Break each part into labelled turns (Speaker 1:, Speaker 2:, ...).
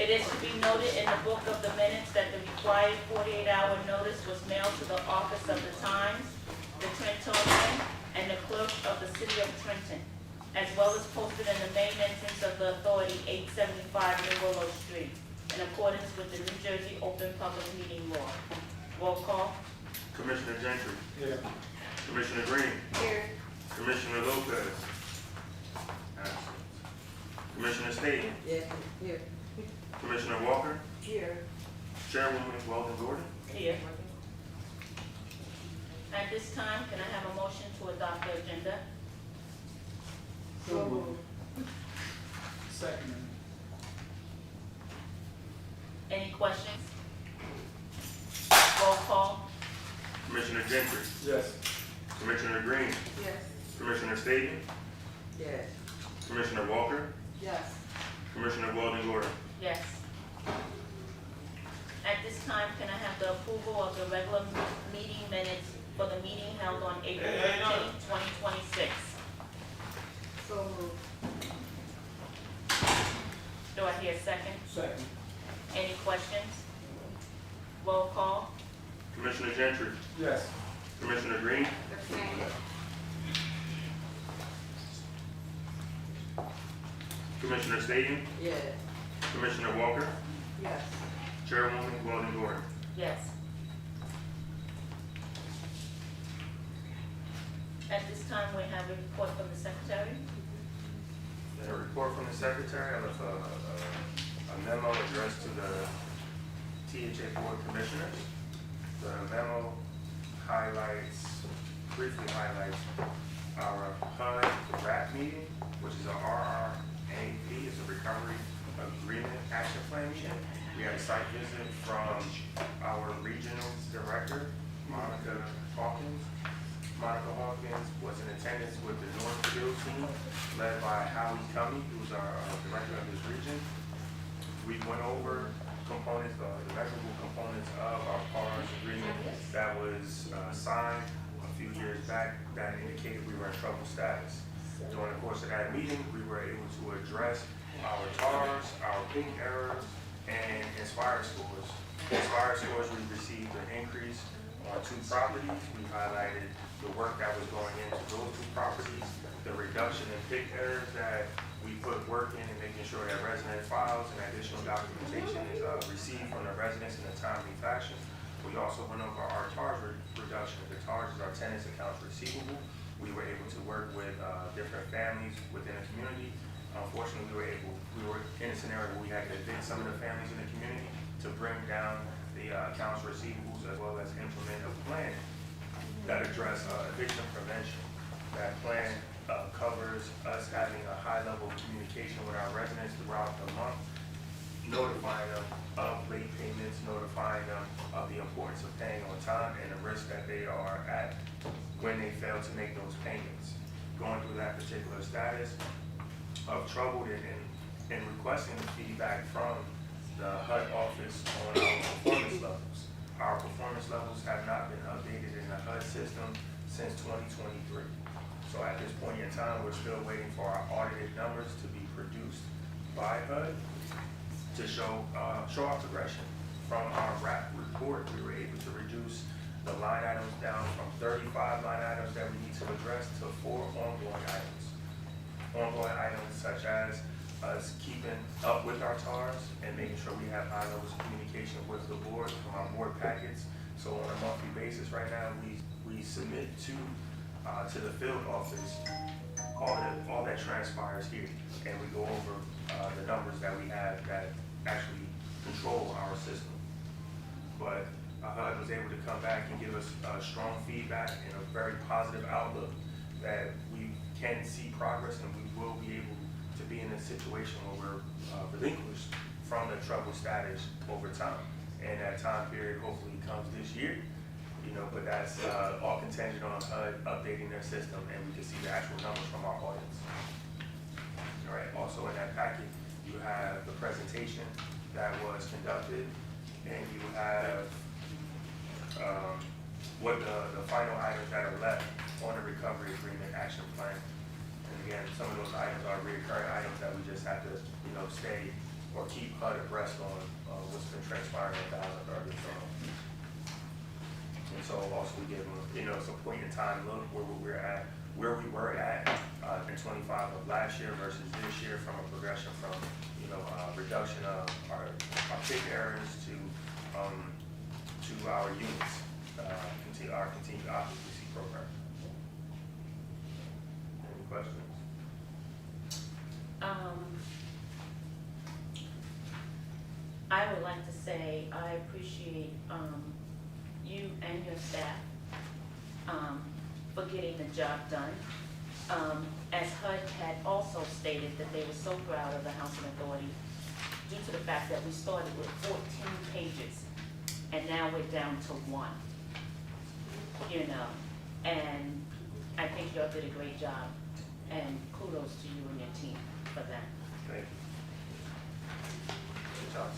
Speaker 1: It is to be noted in the book of the minutes that the required 48-hour notice was mailed to the office of the Times, the Trentonian, and the clerk of the city of Trenton, as well as posted in the main entrance of the authority, 875 New Willow Street, in accordance with the New Jersey Open Public Meeting Law. Roll call.
Speaker 2: Commissioner Gentry.
Speaker 3: Here.
Speaker 2: Commissioner Green.
Speaker 1: Here.
Speaker 2: Commissioner Lopez. Absent. Commissioner Staten.
Speaker 4: Yes, here.
Speaker 2: Commissioner Walker.
Speaker 4: Here.
Speaker 2: Chairwoman Weldon Gordon.
Speaker 1: Here. At this time, can I have a motion to adopt the agenda?
Speaker 4: So moved.
Speaker 3: Second.
Speaker 1: Any questions? Roll call.
Speaker 2: Commissioner Gentry.
Speaker 3: Yes.
Speaker 2: Commissioner Green.
Speaker 4: Yes.
Speaker 2: Commissioner Staten.
Speaker 4: Yes.
Speaker 2: Commissioner Walker.
Speaker 4: Yes.
Speaker 2: Commissioner Weldon Gordon.
Speaker 1: Yes. At this time, can I have the approval of the regular meeting minutes for the meeting held on April 15, 2026?
Speaker 4: So moved.
Speaker 1: Do I hear a second?
Speaker 3: Second.
Speaker 1: Any questions? Roll call.
Speaker 2: Commissioner Gentry.
Speaker 3: Yes.
Speaker 2: Commissioner Green. Commissioner Staten.
Speaker 4: Yes.
Speaker 2: Commissioner Walker.
Speaker 4: Yes.
Speaker 2: Chairwoman Weldon Gordon.
Speaker 1: Yes. At this time, we have a report from the secretary.
Speaker 2: A report from the secretary. I left a memo addressed to the THA Board Commissioners. The memo briefly highlights our HUD RAP meeting, which is a RRAP, it's a Recovery Agreement Action Plan meeting. We had a site visit from our regional director, Monica Hawkins. Monica Hawkins was in attendance with the Northfield team, led by Howie Cummey, who's our director of this region. We went over components, the measurable components of our PARS agreement that was signed a few years back that indicated we were in trouble status. During the course of that meeting, we were able to address our TARs, our pink errors, and Inspire scores. Inspire scores, we received an increase on 2 properties. We highlighted the work that was going into those 2 properties, the reduction in pink errors that we put work in and making sure that resident files and additional documentation is received from the residents in a timely fashion. We also went over our TARS reduction. The TARS is our tenants accounts receivable. We were able to work with different families within the community. Unfortunately, we were in a scenario where we had to evict some of the families in the community to bring down the accounts receivables, as well as implement a plan that address eviction prevention. That plan covers us having a high level of communication with our residents throughout the month, notifying them of late payments, notifying them of the importance of paying on time and the risk that they are at when they fail to make those payments. Going through that particular status of trouble and requesting the feedback from the HUD office on our performance levels. Our performance levels have not been updated in the HUD system since 2023. So at this point in time, we're still waiting for our audited numbers to be produced by HUD to show our progression. From our RAP report, we were able to reduce the line items down from 35 line items that we need to address to 4 ongoing items. Ongoing items such as us keeping up with our TARs and making sure we have high levels of communication with the board from our board packets. So on a monthly basis right now, we submit to the field office all that transpires here, and we go over the numbers that we have that actually control our system. But HUD was able to come back and give us strong feedback and a very positive outlook that we can see progress and we will be able to be in a situation where we're relinquished from the trouble status over time. And that time period hopefully comes this year, but that's all contingent on HUD updating their system and we can see the actual numbers from our audits. All right, also in that packet, you have the presentation that was conducted and you have what the final items that are left on the recovery agreement action plan. And again, some of those items are recurring items that we just have to, stay or keep HUD abreast on what's been transpiring in Thousand Gardens. And so also we give them, it's a point in time look where we were at in 25 of last year versus this year, from a progression from, reduction of our pick errors to our units, our continued occupancy program. Any questions?
Speaker 1: I would like to say I appreciate you and your staff for getting the job done. As HUD had also stated that they were so proud of the Housing Authority due to the fact that we started with 14 pages and now we're down to 1. And I think y'all did a great job, and kudos to you and your team for that.
Speaker 2: Thank you. Good job.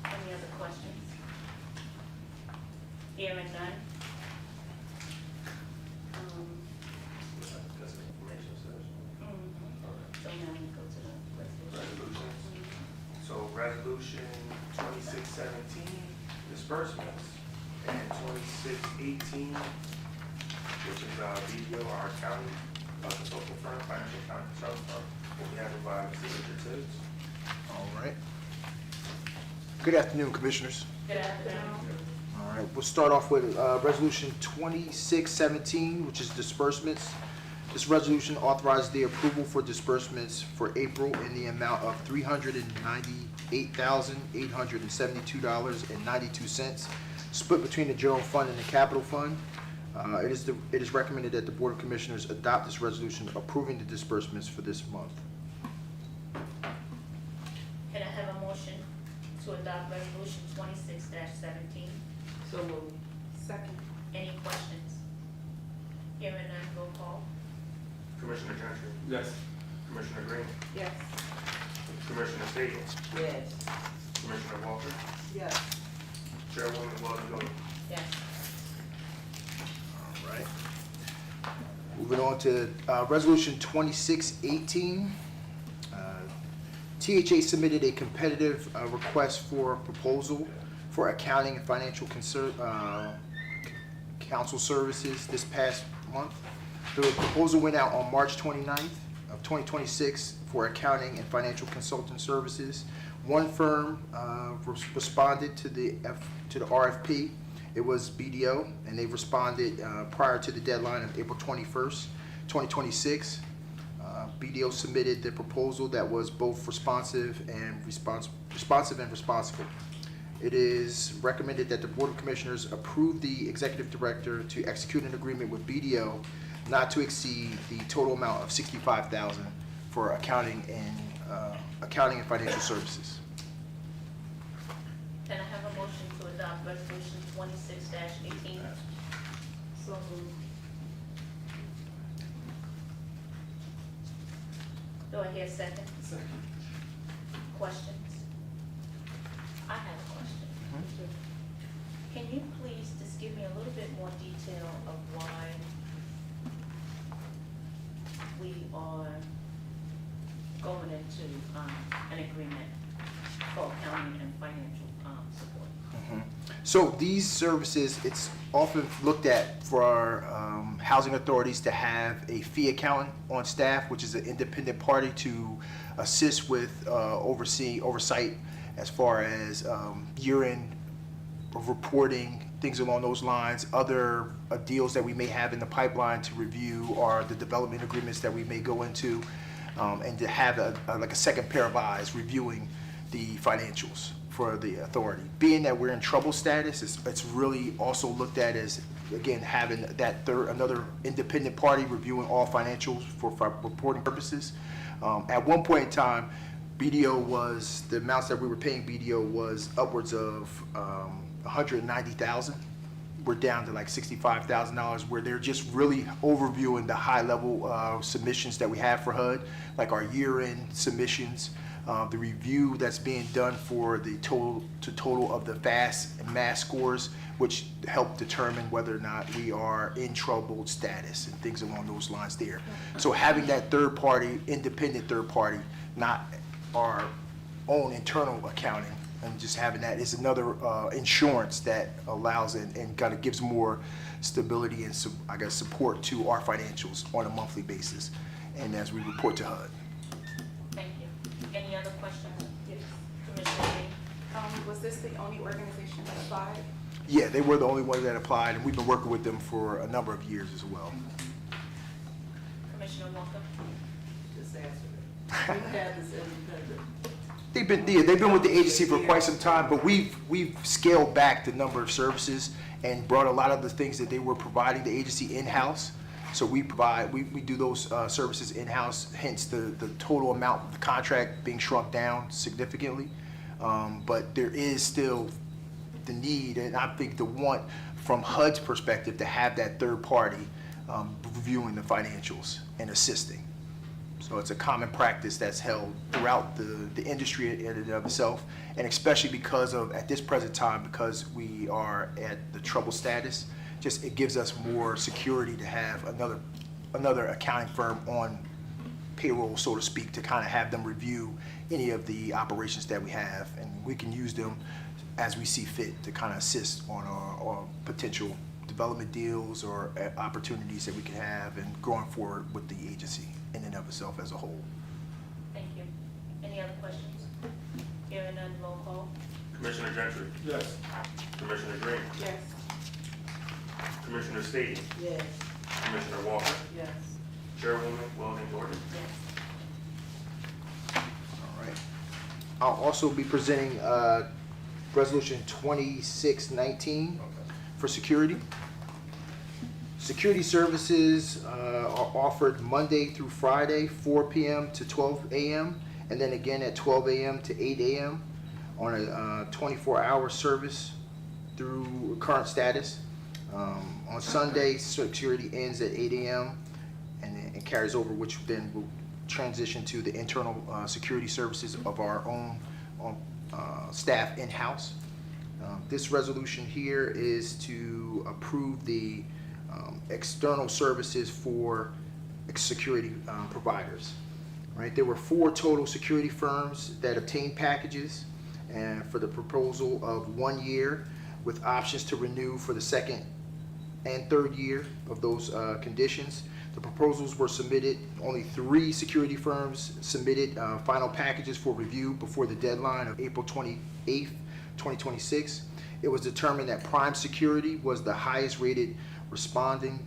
Speaker 1: Any other questions? Hearing none.
Speaker 2: That's an information session.
Speaker 1: So now we go to the resolution.
Speaker 2: Resolutions. So resolution 2617, disbursements, and 2618, which is BDO, our county consulting firm, financial accounting consulting firm, will be handled by Mr. Tibbs.
Speaker 5: All right. Good afternoon, Commissioners.
Speaker 1: Good afternoon.
Speaker 5: All right, we'll start off with Resolution 2617, which is disbursements. This resolution authorizes the approval for disbursements for April in the amount of $398,872.92, split between the general fund and the capital fund. It is recommended that the Board of Commissioners adopt this resolution approving the disbursements for this month.
Speaker 1: Can I have a motion to adopt resolution 26-17?
Speaker 4: So moved. Second.
Speaker 1: Any questions? Hearing none, roll call.
Speaker 2: Commissioner Gentry,
Speaker 3: Yes.
Speaker 2: Commissioner Green,
Speaker 4: Yes.
Speaker 2: Commissioner Stady,
Speaker 4: Yes.
Speaker 2: Commissioner Walker,
Speaker 4: Yes.
Speaker 2: Chairwoman Walden.
Speaker 1: Yes.
Speaker 5: All right. Moving on to Resolution 2618. THA submitted a competitive request for proposal for accounting and financial counsel services this past month. The proposal went out on March 29th of 2026 for accounting and financial consultant services. One firm responded to the RFP. It was BDO, and they responded prior to the deadline of April 21st, 2026. BDO submitted the proposal that was both responsive and responsible. It is recommended that the Board of Commissioners approve the Executive Director to execute an agreement with BDO not to exceed the total amount of $65,000 for accounting and financial services.
Speaker 1: Can I have a motion to adopt resolution 26-18?
Speaker 4: So moved.
Speaker 1: Do I hear a second?
Speaker 3: Second.
Speaker 1: Questions? I have a question. Can you please just give me a little bit more detail of why we are going into an agreement for accounting and financial support?
Speaker 5: So these services, it's often looked at for our housing authorities to have a fee accountant on staff, which is an independent party to assist with oversight as far as year-end reporting, things along those lines. Other deals that we may have in the pipeline to review are the development agreements that we may go into, and to have like a second pair of eyes reviewing the financials for the authority. Being that we're in trouble status, it's really also looked at as, again, having that another independent party reviewing all financials for reporting purposes. At one point in time, BDO was, the amounts that we were paying BDO was upwards of $190,000. We're down to like $65,000, where they're just really overviewing the high level submissions that we have for HUD, like our year-end submissions, The review that's being done for the total of the FAST and MAS scores, which help determine whether or not we are in troubled status and things along those lines there. So having that third party, independent third party, not our own internal accounting, and just having that is another insurance that allows and kind of gives more stability and support to our financials on a monthly basis, and as we report to HUD.
Speaker 1: Thank you. Any other questions?
Speaker 4: Yes.
Speaker 1: Commissioner Lee?
Speaker 4: Was this the only organization that applied?
Speaker 5: Yeah, they were the only one that applied, and we've been working with them for a number of years as well.
Speaker 1: Commissioner Walker?
Speaker 4: Just answer it. We have this independent.
Speaker 5: They've been with the agency for quite some time, but we've scaled back the number of services and brought a lot of the things that they were providing the agency in-house. So we do those services in-house, hence the total amount of the contract being shrunk down significantly. But there is still the need, and I think the want from HUD's perspective to have that third party reviewing the financials and assisting. So it's a common practice that's held throughout the industry in and of itself, and especially because of, at this present time, because we are at the trouble status, just it gives us more security to have another accounting firm on payroll, so to speak, to kind of have them review any of the operations that we have, and we can use them as we see fit to kind of assist on our potential development deals or opportunities that we can have and going forward with the agency in and of itself as a whole.
Speaker 1: Thank you. Any other questions? Hearing none, roll call.
Speaker 2: Commissioner Gentry,
Speaker 3: Yes.
Speaker 2: Commissioner Green,
Speaker 4: Yes.
Speaker 2: Commissioner Stady,
Speaker 4: Yes.
Speaker 2: Commissioner Walker,
Speaker 4: Yes.
Speaker 2: Chairwoman Weldon Jordan.
Speaker 1: Yes.
Speaker 5: All right. I'll also be presenting Resolution 2619 for security. Security services are offered Monday through Friday, 4 p.m. to 12 a.m., and then again at 12 a.m. to 8 a.m. on a 24-hour service through current status. On Sunday, security ends at 8 a.m. and it carries over, which then will transition to the internal security services of our own staff in-house. This resolution here is to approve the external services for security providers. Right, there were 4 total security firms that obtained packages, and for the proposal of 1 year, with options to renew for the second and third year of those conditions. The proposals were submitted. Only 3 security firms submitted final packages for review before the deadline of April 28th, 2026. It was determined that Prime Security was the highest rated responding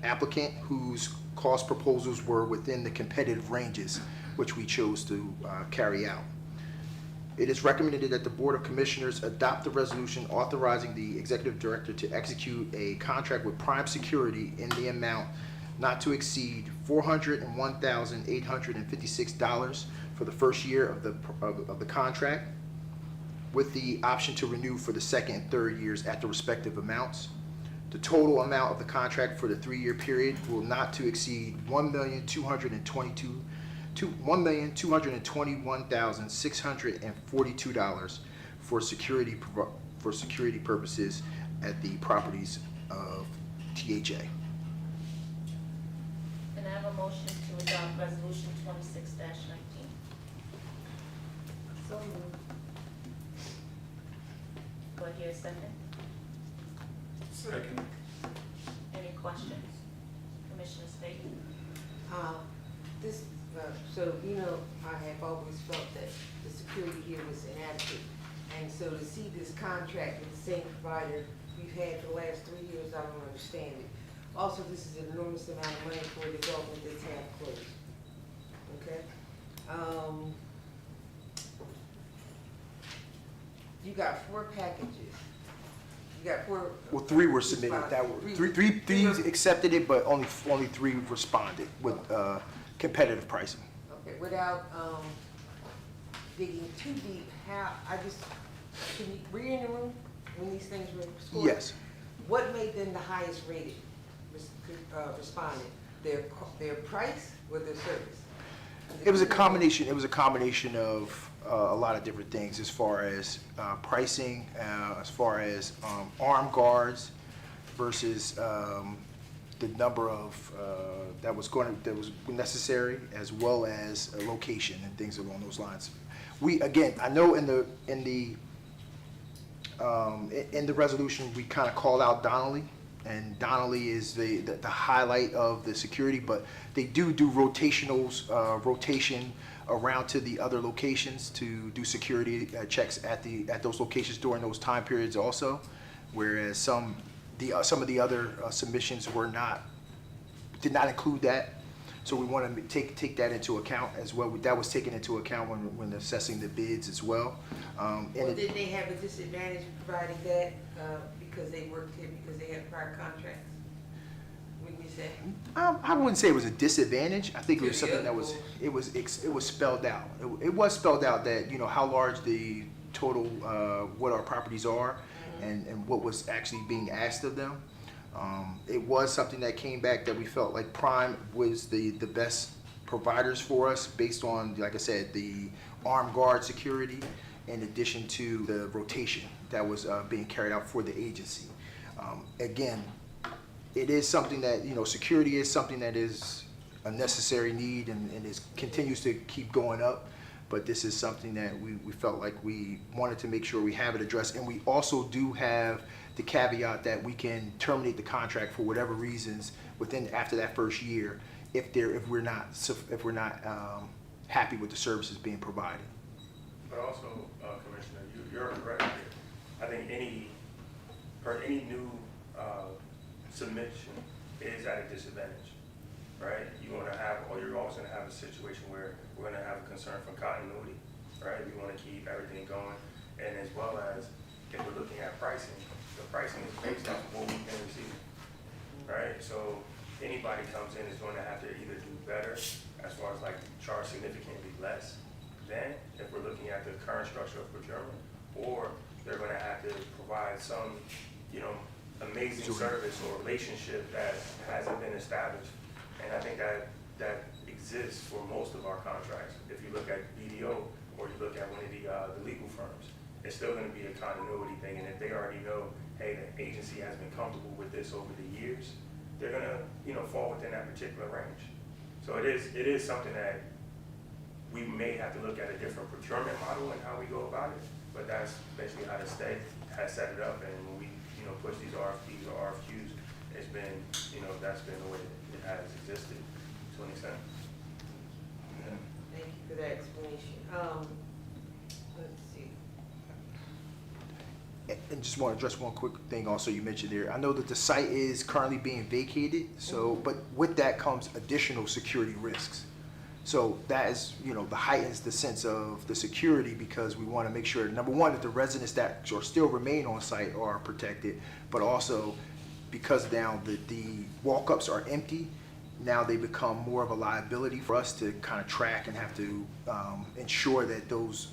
Speaker 5: applicant whose cost proposals were within the competitive ranges which we chose to carry out. It is recommended that the Board of Commissioners adopt the resolution authorizing the Executive Director to execute a contract with Prime Security in the amount not to exceed $401,856 for the first year of the contract, with the option to renew for the second and third years at the respective amounts. The total amount of the contract for the 3-year period will not to exceed $1,221,642 for security purposes at the properties of THA.
Speaker 1: Can I have a motion to adopt resolution 26-19?
Speaker 4: So moved.
Speaker 1: Do I hear a second?
Speaker 3: Second.
Speaker 1: Any questions? Commissioner Stady?
Speaker 6: So, I have always felt that the security here was inadequate. And so to see this contract with the same provider we've had for the last 3 years, I don't understand it. Also, this is an enormous amount of money for a development that's half closed. Okay? You got 4 packages. You got 4.
Speaker 5: Well, 3 were submitted. That were three accepted it, but only 3 responded with competitive pricing.
Speaker 6: Okay, without digging too deep, were you in the room when these things were scored?
Speaker 5: Yes.
Speaker 6: What made them the highest rated respondent? Their price or their service?
Speaker 5: It was a combination of a lot of different things as far as pricing, as far as armed guards versus the number of that was necessary, as well as a location and things along those lines. I know in the resolution, we kind of call out Donnelly, and Donnelly is the highlight of the security, but they do rotation around to the other locations to do security checks at those locations during those time periods also, whereas some of the other submissions did not include that. So we want to take that into account as well. That was taken into account when assessing the bids as well.
Speaker 6: Well, didn't they have a disadvantage providing that because they worked here, because they had prior contracts? Wouldn't you say?
Speaker 5: I wouldn't say it was a disadvantage. I think it was something that was spelled out. It was spelled out that, how large the total, what our properties are, and what was actually being asked of them. It was something that came back that we felt like Prime was the best providers for us based on, like I said, the armed guard security in addition to the rotation that was being carried out for the agency. Again, it is something that, security is something that is a necessary need and continues to keep going up. But this is something that we felt like we wanted to make sure we have it addressed. And we also do have the caveat that we can terminate the contract for whatever reasons after that first year if we're not happy with the services being provided.
Speaker 2: But also, Commissioner, you're correct here. I think any new submission is at a disadvantage, right? You're always going to have a situation where we're going to have a concern for continuity, right? We want to keep everything going, and as well as if we're looking at pricing, the pricing is based off of what we can receive, right? So anybody comes in is going to have to either do better as far as like charge significantly less than if we're looking at the current structure of procurement, or they're going to have to provide some, amazing service or relationship that hasn't been established. And I think that exists for most of our contracts. If you look at BDO or you look at one of the legal firms, it's still going to be a continuity thing. And if they already know, hey, the agency has been comfortable with this over the years, they're going to, fall within that particular range. So it is something that we may have to look at a different procurement model and how we go about it. But that's basically how the state has set it up. And when we, push these RFPs or RFQs, it's been, that's been the way it has existed to an extent.
Speaker 6: Thank you for that explanation. Let's see.
Speaker 5: And just want to address one quick thing also you mentioned there. I know that the site is currently being vacated, but with that comes additional security risks. So that is, the heightens the sense of the security because we want to make sure, number one, that the residents that still remain on site are protected, but also because now the walk-ups are empty, now they become more of a liability for us to kind of track and have to ensure that those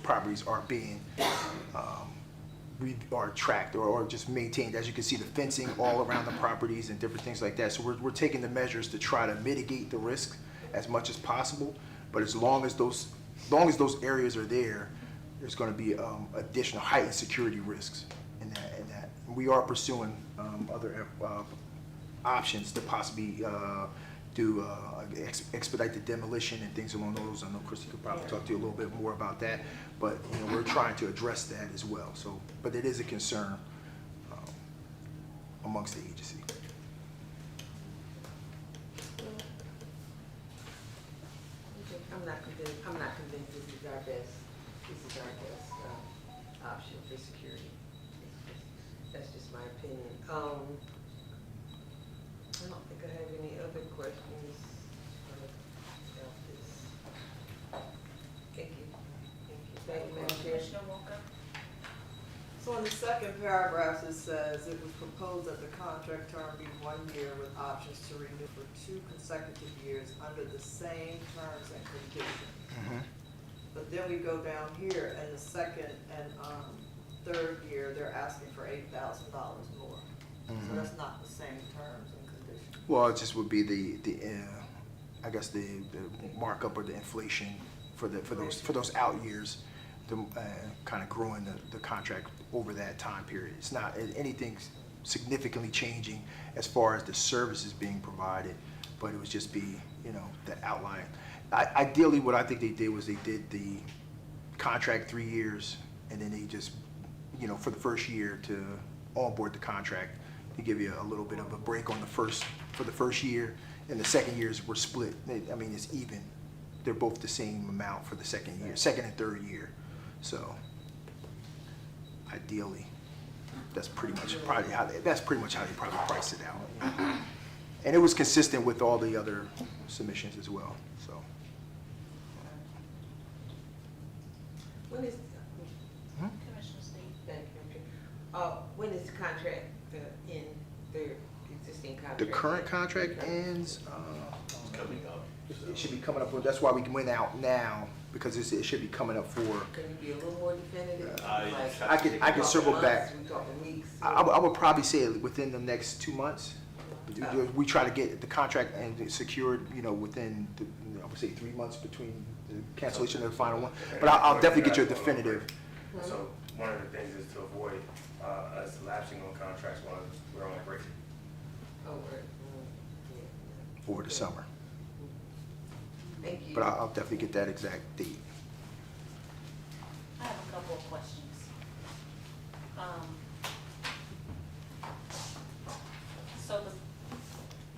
Speaker 5: properties are being are tracked or just maintained. As you can see, the fencing all around the properties and different things like that. So we're taking the measures to try to mitigate the risk as much as possible, but as long as those areas are there, there's going to be additional heightened security risks in that. We are pursuing other options to possibly do expedite the demolition and things along those. I know Christy could probably talk to you a little bit more about that, but we're trying to address that as well. So, but it is a concern amongst the agency.
Speaker 6: I'm not convinced this is our best option for security. That's just my opinion. I don't think I have any other questions about this. Thank you. Thank you, Madam Chair.
Speaker 1: Commissioner Walker?
Speaker 4: So in the second paragraph, it says it was proposed that the contract term be 1 year with options to renew for 2 consecutive years under the same terms and conditions.
Speaker 5: Mm-hmm.
Speaker 4: But then we go down here, and the second and third year, they're asking for $8,000 more. So that's not the same terms and conditions.
Speaker 5: Well, it just would be I guess the markup or the inflation for those out years, kind of growing the contract over that time period. It's not anything significantly changing as far as the services being provided, but it would just be, that outline. Ideally, what I think they did was they did the contract 3 years, and then they just, for the first year to onboard the contract, to give you a little bit of a break for the first year, and the second years were split. It's even. They're both the same amount for the second and third year. So ideally, that's pretty much how they probably priced it out. And it was consistent with all the other submissions as well. So
Speaker 6: When is,
Speaker 1: Commissioner Steve?
Speaker 6: thank you, when is the contract in the existing contract?
Speaker 5: the current contract ends.
Speaker 3: Coming up.
Speaker 5: It should be coming up. That's why we went out now, because it should be coming up for.
Speaker 6: Can you be a little more definitive?
Speaker 5: I can circle back.
Speaker 6: We talking weeks?
Speaker 5: I would probably say within the next 2 months. We try to get the contract and secured, within, I would say 3 months between the cancellation and the final one. But I'll definitely get you a definitive.
Speaker 2: So one of the things is to avoid us lapsing on contracts while we're on break.
Speaker 6: Oh, right. Yeah.
Speaker 5: Over the summer.
Speaker 6: Thank you.
Speaker 5: But I'll definitely get that exact date.
Speaker 1: I have a couple of questions. So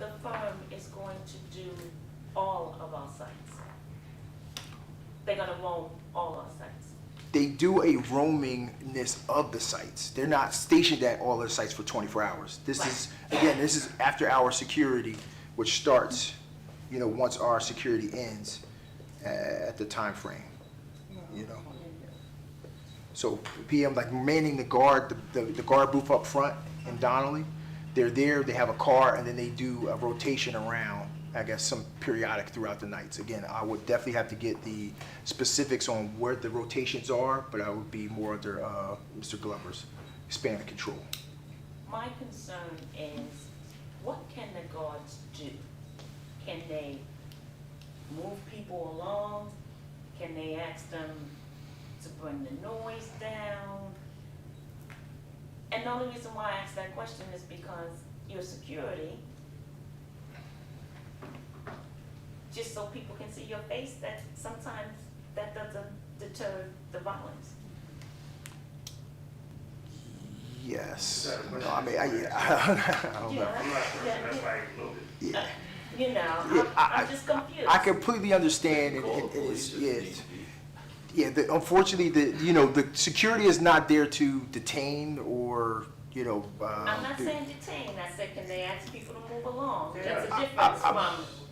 Speaker 1: the firm is going to do all of our sites? They're gonna roam all our sites?
Speaker 5: They do a roamingness of the sites. They're not stationed at all the sites for 24 hours. This is after our security, which starts, once our security ends at the time frame, So PM, like manning the guard booth up front in Donnelly, they're there, they have a car, and then they do a rotation around, I guess, some periodic throughout the nights. Again, I would definitely have to get the specifics on where the rotations are, but I would be more under Mr. Glover's span of control.
Speaker 1: My concern is, what can the guards do? Can they move people along? Can they ask them to bring the noise down? And the only reason why I ask that question is because your security, just so people can see your face, that sometimes that doesn't deter the violence.
Speaker 5: Yes.
Speaker 2: Is that a
Speaker 5: No, I mean, I don't know.
Speaker 2: I'm not sure, that's like a little bit.
Speaker 5: Yeah.
Speaker 1: Yeah, I'm just confused.
Speaker 5: I completely understand, and it's, unfortunately, the security is not there to detain or,
Speaker 1: I'm not saying detain, I said, can they ask people to move along? That's a
Speaker 2: Yeah.
Speaker 1: difference from,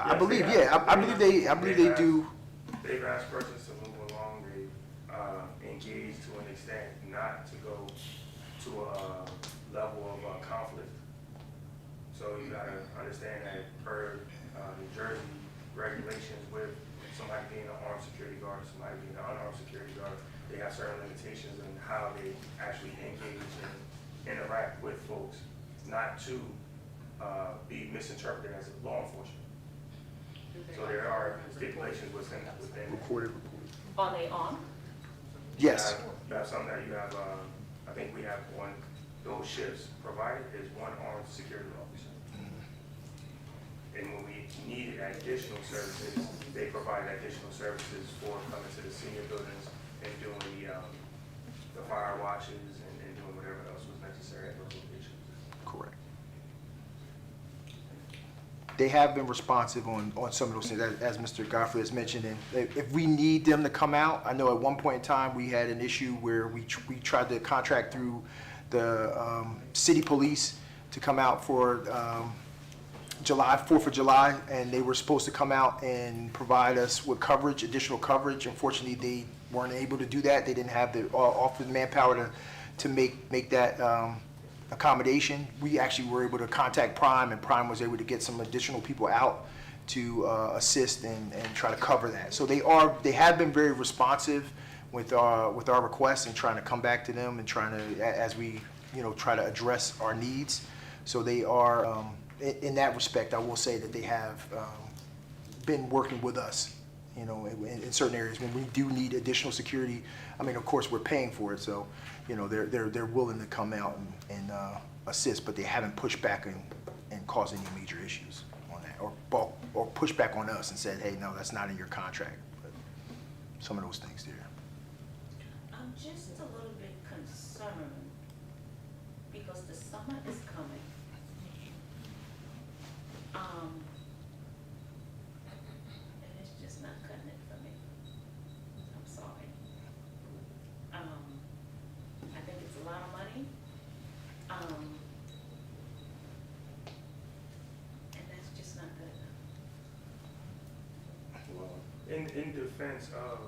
Speaker 5: I believe they do.
Speaker 2: They've asked persons to move along, they've engaged to an extent not to go to a level of conflict. So you gotta understand that per New Jersey regulations, with somebody being an armed security guard, somebody being an unarmed security guard, they have certain limitations in how they actually engage and interact with folks, not to be misinterpreted as law enforcement. So there are stipulations within.
Speaker 5: Recorded.
Speaker 1: are they armed?
Speaker 5: Yes.
Speaker 2: You have some that you have, I think we have one, those shifts provided is one armed security officer. And when we needed additional services, they provide additional services for coming to the senior buildings and doing the fire watches and doing whatever else was necessary at those locations.
Speaker 5: Correct. They have been responsive on some of those things, as Mr. Godfrey has mentioned. And if we need them to come out, I know at one point in time we had an issue where we tried to contract through the city police to come out for 4th of July, and they were supposed to come out and provide us with coverage, additional coverage. Unfortunately, they weren't able to do that. They didn't have the offer the manpower to make that accommodation. We actually were able to contact Prime, and Prime was able to get some additional people out to assist and try to cover that. So they have been very responsive with our requests and trying to come back to them and trying to, as we try to address our needs. So they are, in that respect, I will say that they have been working with us, you know, in certain areas. When we do need additional security, I mean, of course, we're paying for it, so, you know, they're willing to come out and assist, but they haven't pushed back and caused any major issues on that, or pushed back on us and said, hey, no, that's not in your contract. But some of those things there.
Speaker 1: I'm just a little bit concerned because the summer is coming. And it's just not cutting it for me. I'm sorry. I think it's a lot of money. And that's just not good enough.
Speaker 2: Well, in defense of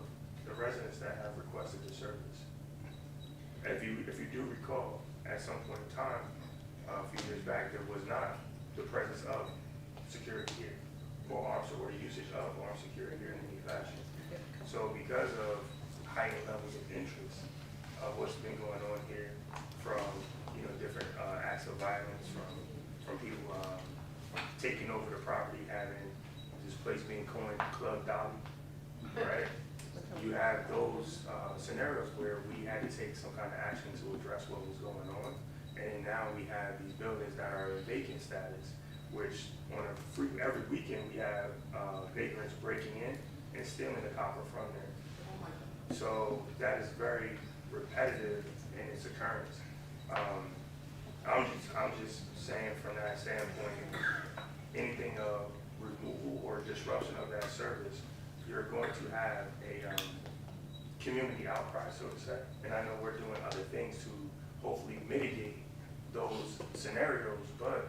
Speaker 2: the residents that have requested the service, if you do recall, at some point in time, a few years back, there was not the presence of security here, or the usage of armed security here in any fashion. So because of heightened levels of interest of what's been going on here, from different acts of violence, from people taking over the property, having this place being coined Club Dolly, right? You have those scenarios where we had to take some kind of action to address what was going on. And now we have these buildings that are in vacant status, which every weekend we have vagrants breaking in and stealing the copper from there. So that is very repetitive in its occurrence. I'm just saying from that standpoint, anything of removal or disruption of that service, you're going to have a community outcry, so to say. And I know we're doing other things to hopefully mitigate those scenarios, but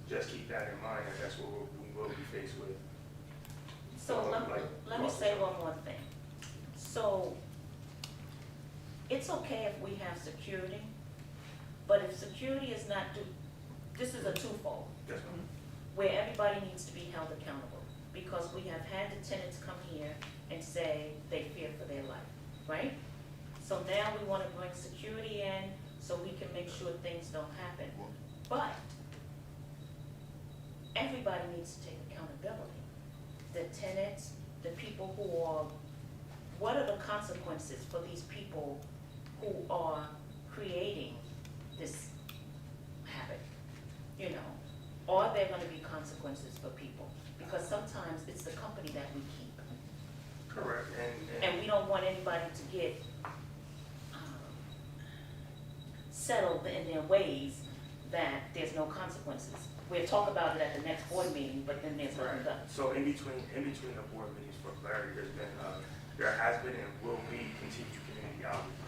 Speaker 2: just keep that in mind, that that's what we will be faced with.
Speaker 1: So let me say one more thing. So it's okay if we have security, but if security is not this is a twofold,
Speaker 2: Yes, ma'am.
Speaker 1: where everybody needs to be held accountable. Because we have had the tenants come here and say they fear for their life, right? So now we want to bring security in so we can make sure things don't happen. But everybody needs to take accountability. The tenants, the people who are, what are the consequences for these people who are creating this habit? You know, are there gonna be consequences for people? Because sometimes it's the company that we keep.
Speaker 2: Correct,
Speaker 1: And we don't want anybody to get settled in their ways that there's no consequences. We'll talk about it at the next board meeting, but then there's nothing done.
Speaker 2: So in between the board meetings, for clarity, there has been and will be continued community outreach.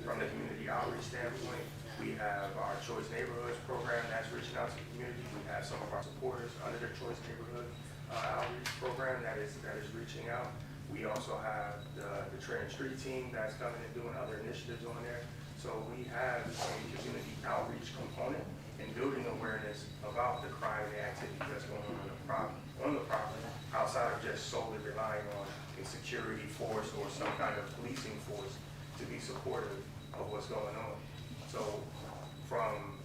Speaker 2: From the community outreach standpoint, we have our Choice Neighborhoods program that's reaching out to the community. We have some of our supporters under the Choice Neighborhood outreach program that is reaching out. We also have the Trenton Street team that's coming and doing other initiatives on there. So we have a community outreach component and building awareness about the crime and the activity that's going on the property, outside of just solely relying on a security force or some kind of policing force to be supportive of what's going on. So from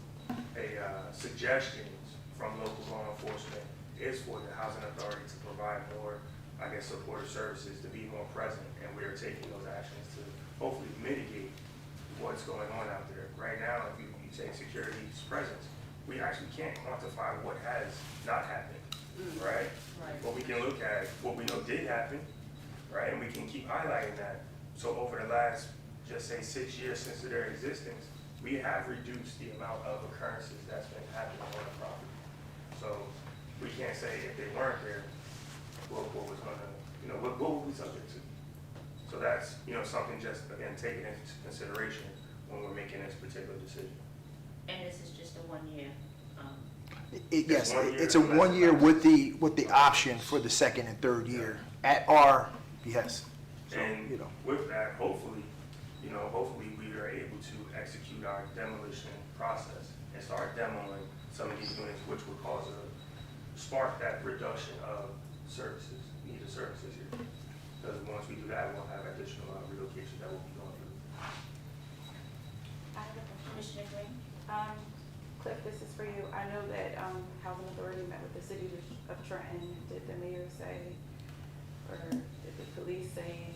Speaker 2: suggestions from local law enforcement is for the housing authority to provide more, supportive services, to be more present, and we are taking those actions to hopefully mitigate what's going on out there. Right now, if you take security's presence, we actually can't quantify what has not happened, right? But we can look at what we know did happen, right? And we can keep highlighting that. So over the last, just say 6 years since their existence, we have reduced the amount of occurrences that's been happening on the property. So we can't say if they weren't there, what was gonna, what would we subject to? So that's, something just, again, taken into consideration when we're making this particular decision.
Speaker 1: And this is just a 1 year.
Speaker 5: Yes,
Speaker 2: It's 1 year
Speaker 5: it's a
Speaker 2: unless
Speaker 5: 1 year
Speaker 2: it's
Speaker 5: with the option for the second and third year at our, yes. So,
Speaker 2: And
Speaker 5: you know.
Speaker 2: with that, hopefully we are able to execute our demolition process and start demoing some of these units, which would spark that reduction of needed services here. Because once we do that, we'll have additional relocation that we'll be going through.
Speaker 1: I have a question. Commissioner Green?
Speaker 7: Cliff, this is for you. I know that Housing Authority met with the city of Trenton. Did the mayor say or is the police saying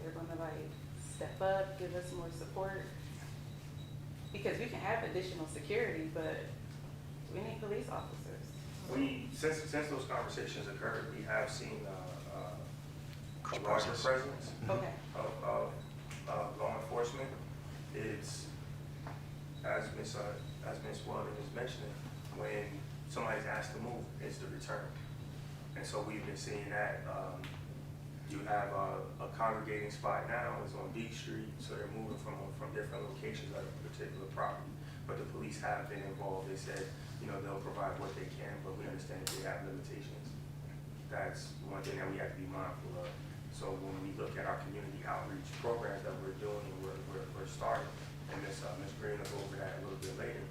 Speaker 7: they're gonna like step up, give us more support? Because we can have additional security, but we need police officers.
Speaker 2: Since those conversations occurred, we have seen a larger presence
Speaker 7: Okay.
Speaker 2: of law enforcement. It's, as Ms. Weldon is mentioning, when somebody's asked to move, it's the return. And so we've been seeing that. You have a congregating spot now, it's on B Street, so they're moving from different locations at a particular property. But the police have been involved. They said, they'll provide what they can, but we understand that they have limitations. That's one thing that we have to be mindful of. So when we look at our community outreach programs that we're doing and we're starting, and Ms. Green will go over that a little bit later,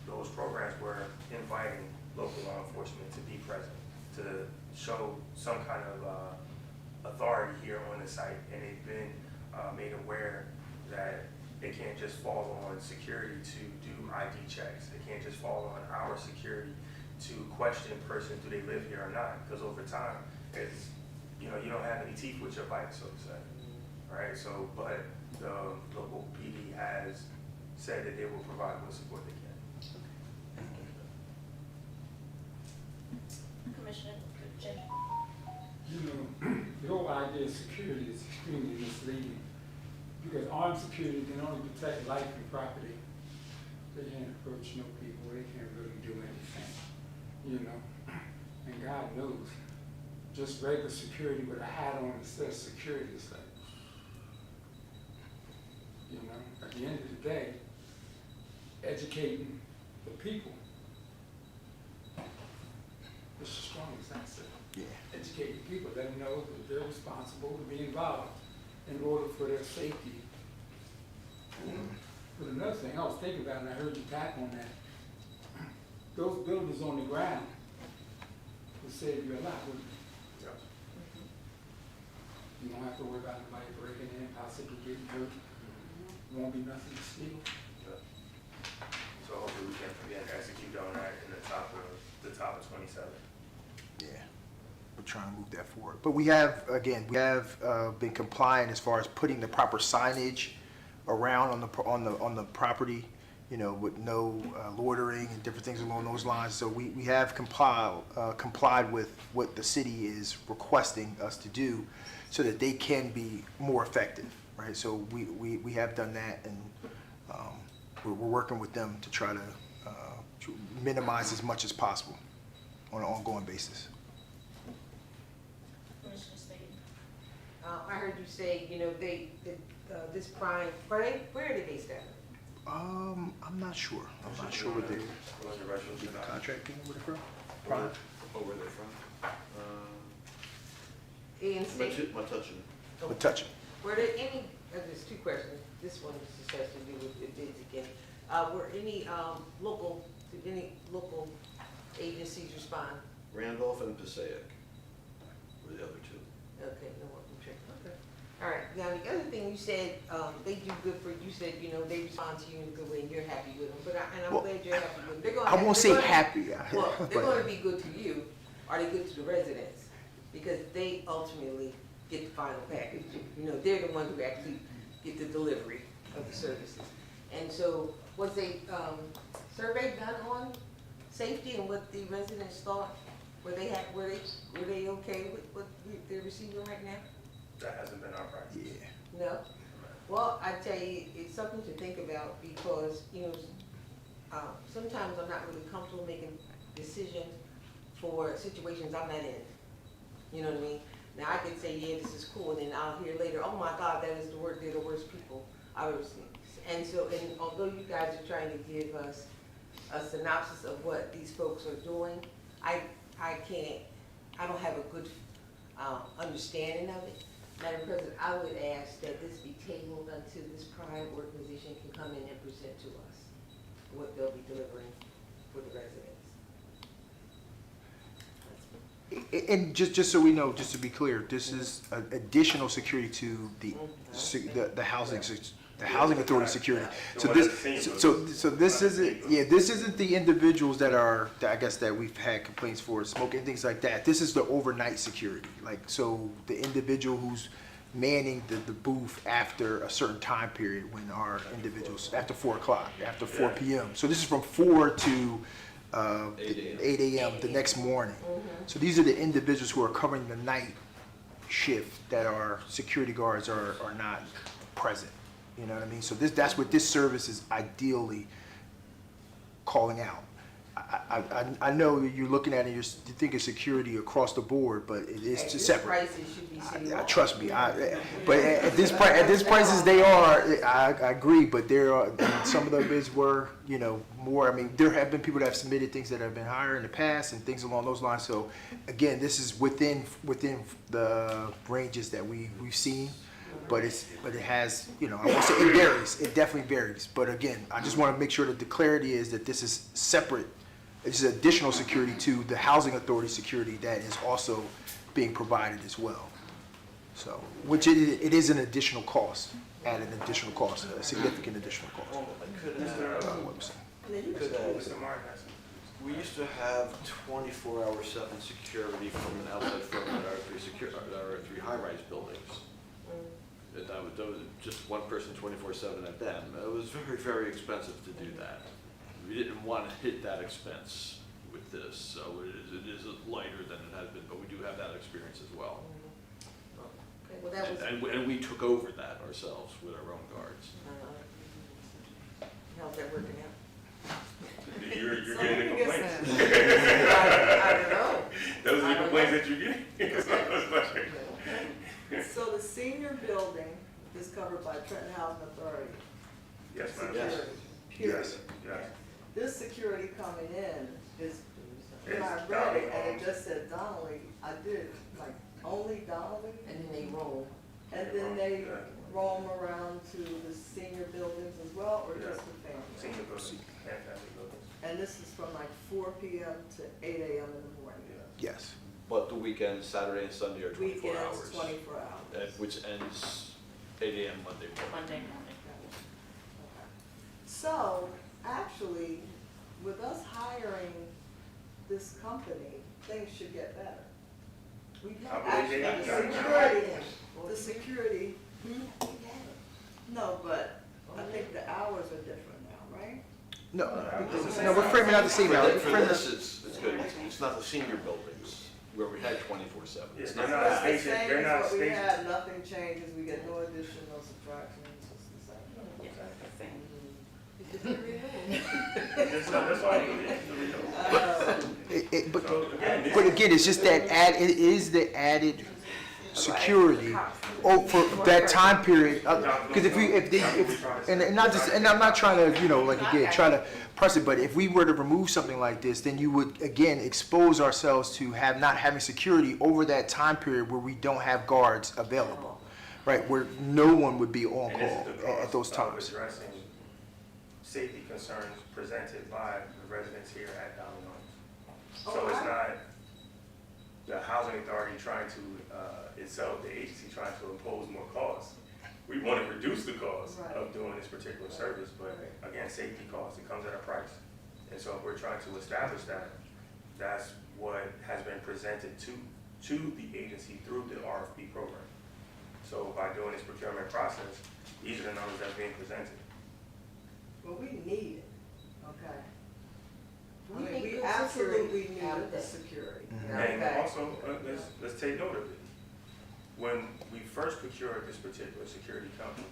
Speaker 2: those programs were inviting local law enforcement to be present, to show some kind of authority here on the site, and they've been made aware that they can't just fall on security to do ID checks. They can't just fall on our security to question persons, do they live here or not? Because over time, it's, you don't have any teeth with your bite, so to say. Right? So, but the local PD has said that they will provide what support they can.
Speaker 1: Commissioner Jenny.
Speaker 3: The whole idea of security is extremely misleading, because armed security can only protect life and property. They can't approach no people, they can't really do anything, and God knows, just regular security with a hat on that says security is like, at the end of the day, educating the people is the strongest asset.
Speaker 5: Yeah.
Speaker 3: Educating people, let them know that they're responsible to be involved in order for their safety. But another thing I was thinking about, and I heard you tap on that, those buildings on the ground will save you a lot, wouldn't it?
Speaker 2: Yes.
Speaker 3: You won't have to worry about anybody breaking in, possibly getting hurt. Won't be nothing to steal.
Speaker 2: Yes. So hopefully we can execute on that in the top of 27.
Speaker 5: Yeah, we're trying to move that forward. But we have been compliant as far as putting the proper signage around on the property, with no loitering and different things along those lines. So we have complied with what the city is requesting us to do, so that they can be more effective, right? So we have done that, and we're working with them to try to minimize as much as possible on an ongoing basis.
Speaker 1: Commissioner State.
Speaker 6: I heard you say, this prime, where are they based at?
Speaker 5: I'm not sure. I'm not sure what they
Speaker 2: Was the resolution
Speaker 5: the
Speaker 2: not-
Speaker 5: contract where they're from.
Speaker 8: Where they're from?
Speaker 6: In state?
Speaker 8: Metuchen.
Speaker 5: But touch it.
Speaker 6: Were there any, there's two questions, this one just has to do with the bids again. Were any did any local agencies respond?
Speaker 8: Randolph and Passaic were the other two.
Speaker 6: Okay, no one can check, okay. All right, now the other thing you said, they do good for, you said, they respond to you in a good way and you're happy with them, and I'm
Speaker 5: Well,
Speaker 6: glad you're happy with them. They're gonna
Speaker 5: I won't say
Speaker 6: they're gonna-
Speaker 5: happy.
Speaker 6: Well, they're
Speaker 5: but-
Speaker 6: gonna be good to you, are they good to the residents? Because they ultimately get the final package, they're the ones who actually get the delivery of the services. And so, was a survey done on safety and what the residents thought? Were they okay with what they're receiving right now?
Speaker 2: That hasn't been our practice.
Speaker 5: Yeah.
Speaker 6: No? Well, I tell you, it's something to think about because, sometimes I'm not really comfortable making decisions for situations I'm not in. You know what I mean? Now, I could say, yeah, this is cool, and then I'll hear later, oh my God, they're the worst people I've ever seen. And so, and although you guys are trying to give us a synopsis of what these folks are doing, I don't have a good understanding of it. Madam President, I would ask that this be tabled until this prime organization can come in and present to us what they'll be delivering for the residents.
Speaker 5: And just so we know, just to be clear, this is additional security to the housing the housing authority security.
Speaker 2: The
Speaker 5: So
Speaker 2: one
Speaker 5: this,
Speaker 2: that's seen
Speaker 5: so this isn't, yeah, this isn't the individuals that are, that I guess that we've had complaints for, smoking, things like that. This is the overnight security, like, so the individual who's manning the booth after a certain time period when our individuals, after 4 o'clock, after 4 PM. So this is from 4 to 8 AM the next morning. So these are the individuals who are covering the night shift that our security guards are not present. You know what I mean? So that's what this service is ideally calling out. I know that you're looking at it, you think of security across the board, but it is
Speaker 6: At this
Speaker 5: separate.
Speaker 6: price, it should be city hall.
Speaker 5: Trust me, but at this prices they are, I agree, but there are, some of the bids were, you know, more, I mean, there have been people that have submitted things that have been higher in the past and things along those lines, so again, this is within the ranges that we've seen, but it has, you know, I won't say it varies, it definitely varies, but again, I just want to make sure that the clarity is that this is separate. It's additional security to the housing authority security that is also being provided as well. So, which it is an additional cost, at an additional cost, a significant additional cost.
Speaker 8: I could add,
Speaker 2: Mr. Martin has some.
Speaker 8: we used to have 24/7 security from an outside firm at our three high-rise buildings. And that was just one person 24/7 at them. It was very, very expensive to do that. We didn't want to hit that expense with this, so it is lighter than it has been, but we do have that experience as well.
Speaker 6: Okay, well, that was,
Speaker 8: And we took over that ourselves with our own guards.
Speaker 6: how's that working out?
Speaker 2: You're
Speaker 4: So
Speaker 2: getting the
Speaker 4: let me get
Speaker 2: complaints.
Speaker 6: I don't know.
Speaker 2: Those are
Speaker 6: I
Speaker 2: the
Speaker 6: don't
Speaker 2: complaints
Speaker 6: know.
Speaker 2: that you're getting.
Speaker 4: So the senior building is covered by Trenton Housing Authority.
Speaker 2: Yes, ma'am.
Speaker 4: Security, period.
Speaker 5: Yes.
Speaker 2: Yes.
Speaker 4: This security coming in is, when
Speaker 2: It's
Speaker 4: I read it and
Speaker 2: Donnelly.
Speaker 4: it just said Donnelly, I did, like, only Donnelly?
Speaker 6: And then they roll.
Speaker 4: And then they
Speaker 2: Yeah.
Speaker 4: roam around to the senior buildings as well, or
Speaker 2: Yeah.
Speaker 4: just the family?
Speaker 2: Senior buildings and family buildings.
Speaker 4: And this is from like 4 PM to 8 AM in the morning.
Speaker 2: Yeah.
Speaker 5: Yes.
Speaker 8: But the weekends, Saturday and Sunday are 24 hours.
Speaker 4: Weekends, 24 hours.
Speaker 8: Which ends 8 AM Monday morning.
Speaker 1: Monday morning.
Speaker 4: Okay. So, actually, with us hiring this company, things should get better. We
Speaker 2: I believe
Speaker 4: actually,
Speaker 2: they
Speaker 4: the
Speaker 2: got
Speaker 4: security, no, but I think the hours are different now, right?
Speaker 5: No, we're framing out the same now.
Speaker 8: For this, it's good. It's not the senior buildings where we had 24/7.
Speaker 2: Yeah,
Speaker 8: It's
Speaker 2: they're
Speaker 8: not
Speaker 2: not
Speaker 8: that.
Speaker 4: It's the
Speaker 2: stationed-
Speaker 4: same
Speaker 2: they're not
Speaker 4: as what we
Speaker 2: stationed.
Speaker 4: had, nothing changes, we get no addition, no subtraction, it's just the same.
Speaker 1: Yeah, same.
Speaker 2: That's all you need.
Speaker 5: But
Speaker 2: So again,
Speaker 5: But again, it's just that it is the added security for that time period. Because and not just, and I'm not trying to, you know, like again, try to press it, but if we were to remove something like this, then you would, again, expose ourselves to not having security over that time period where we don't have guards available, right? Where no one would be on
Speaker 2: and this
Speaker 5: call
Speaker 2: is the
Speaker 5: at those
Speaker 2: cost of
Speaker 5: times.
Speaker 2: addressing safety concerns presented by the residents here at Donnelly Homes. So it's not the housing authority trying to, itself, the agency trying to impose more costs. We want to reduce the cost of doing this particular service, but again, safety costs, it comes at a price. And so if we're trying to establish that, that's what has been presented to the agency through the RFP program. So by doing this procurement process, these are the numbers that's being presented.
Speaker 4: Well, we need it, okay? I
Speaker 6: We
Speaker 4: mean,
Speaker 6: need
Speaker 4: we
Speaker 6: good
Speaker 4: absolutely
Speaker 6: security out
Speaker 4: need
Speaker 6: of
Speaker 4: the
Speaker 6: that.
Speaker 4: security.
Speaker 2: And
Speaker 4: Okay.
Speaker 2: also, let's take note of it. When we first procured this particular security company,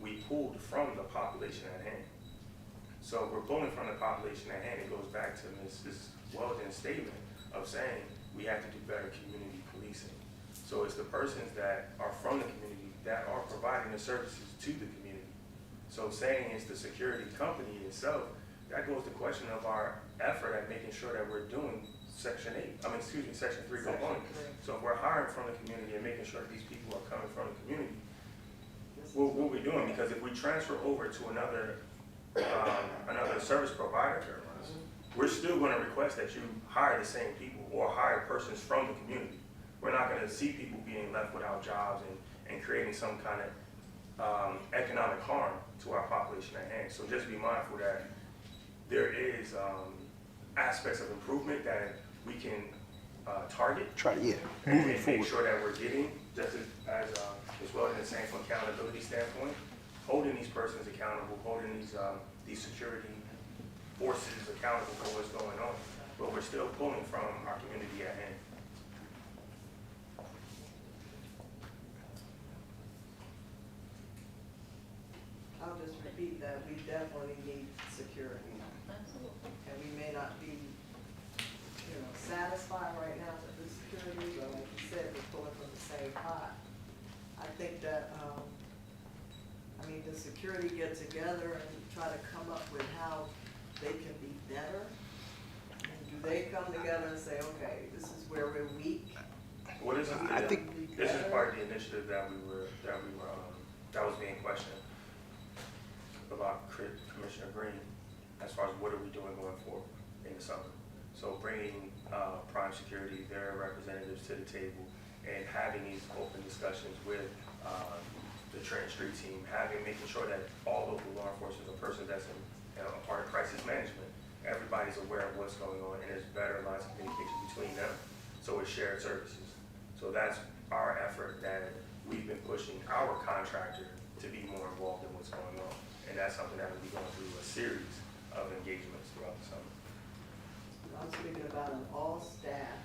Speaker 2: we pulled from the population at hand. So if we're pulling from the population at hand, it goes back to Mrs. Weldon's statement of saying we have to do better community policing. So it's the persons that are from the community that are providing the services to the community. So saying it's the security company itself, that goes to question of our effort at making sure that we're doing Section 3 component. So if we're hiring from the community and making sure that these people are coming from the community, what we're doing, because if we transfer over to another service provider, we're still gonna request that you hire the same people or hire persons from the community. We're not gonna see people being left without jobs and creating some kind of economic harm to our population at hand. So just be mindful that there is aspects of improvement that we can target
Speaker 5: Try to, yeah,
Speaker 2: and
Speaker 5: moving
Speaker 2: make
Speaker 5: forward.
Speaker 2: sure that we're getting, just as well as saying from accountability standpoint, holding these persons accountable, holding these security forces accountable for what's going on, but we're still pulling from our community at hand.
Speaker 4: I'll just repeat that we definitely need security.
Speaker 1: Absolutely.
Speaker 4: And we may not be, you know, satisfied right now with the security, but like you said, we're pulling from the same pot. I think that, the security get together and try to come up with how they can be better? And do they come together and say, okay, this is where we're weak?
Speaker 2: Well, this
Speaker 5: I
Speaker 2: is part of the initiative that was being questioned about Commissioner Green, as far as what are we doing going forward in the summer. So bringing Prime Security, their representatives to the table, and having these open discussions with the Trenton Street team, making sure that all local law enforcement, a person that's a part of crisis management, everybody's aware of what's going on, and there's better lines of communication between them. So it's shared services. So that's our effort that we've been pushing our contractor to be more involved in what's going on. And that's something that we'll be going through a series of engagements throughout the summer.
Speaker 4: I'm speaking about an all-staff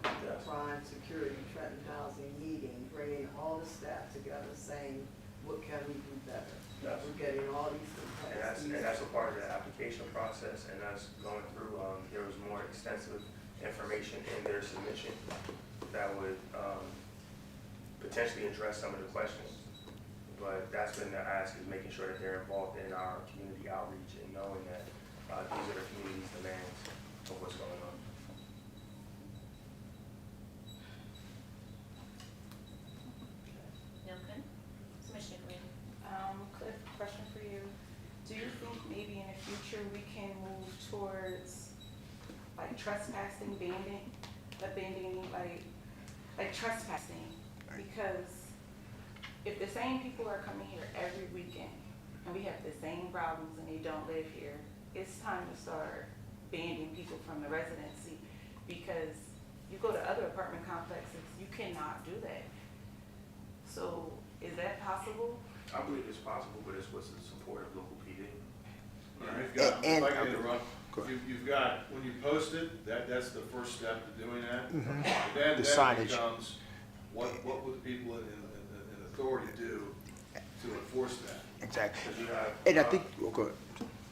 Speaker 2: Yes.
Speaker 4: Prime Security Trenton Housing meeting, bringing all the staff together, saying, what can we do better?
Speaker 2: Yes.
Speaker 4: We're getting all these
Speaker 2: And that's a part of the application process, and that's going through, there was more extensive information in their submission that would potentially address some of the questions. But that's been the ask, is making sure that they're involved in our community outreach and knowing that these are the community's demands of what's going on.
Speaker 1: Okay. Commissioner Green.
Speaker 7: Cliff, question for you. Do you think maybe in the future we can move towards like trespassing, abandoning like trespassing? Because if the same people are coming here every weekend and we have the same problems and they don't live here, it's time to start banning people from the residency, because you go to other apartment complexes, you cannot do that. So is that possible?
Speaker 2: I believe it's possible, but it's with the support of local PD.
Speaker 9: You've got,
Speaker 5: And-
Speaker 9: if I can interrupt,
Speaker 5: Go ahead.
Speaker 9: you've got, when you post it, that's the first step to doing that.
Speaker 5: Mhm.
Speaker 9: Then
Speaker 5: The
Speaker 9: it
Speaker 5: signage.
Speaker 9: becomes, what would people in authority do to enforce that?
Speaker 5: Exactly.
Speaker 2: Because you have,
Speaker 5: And I think, oh, go ahead.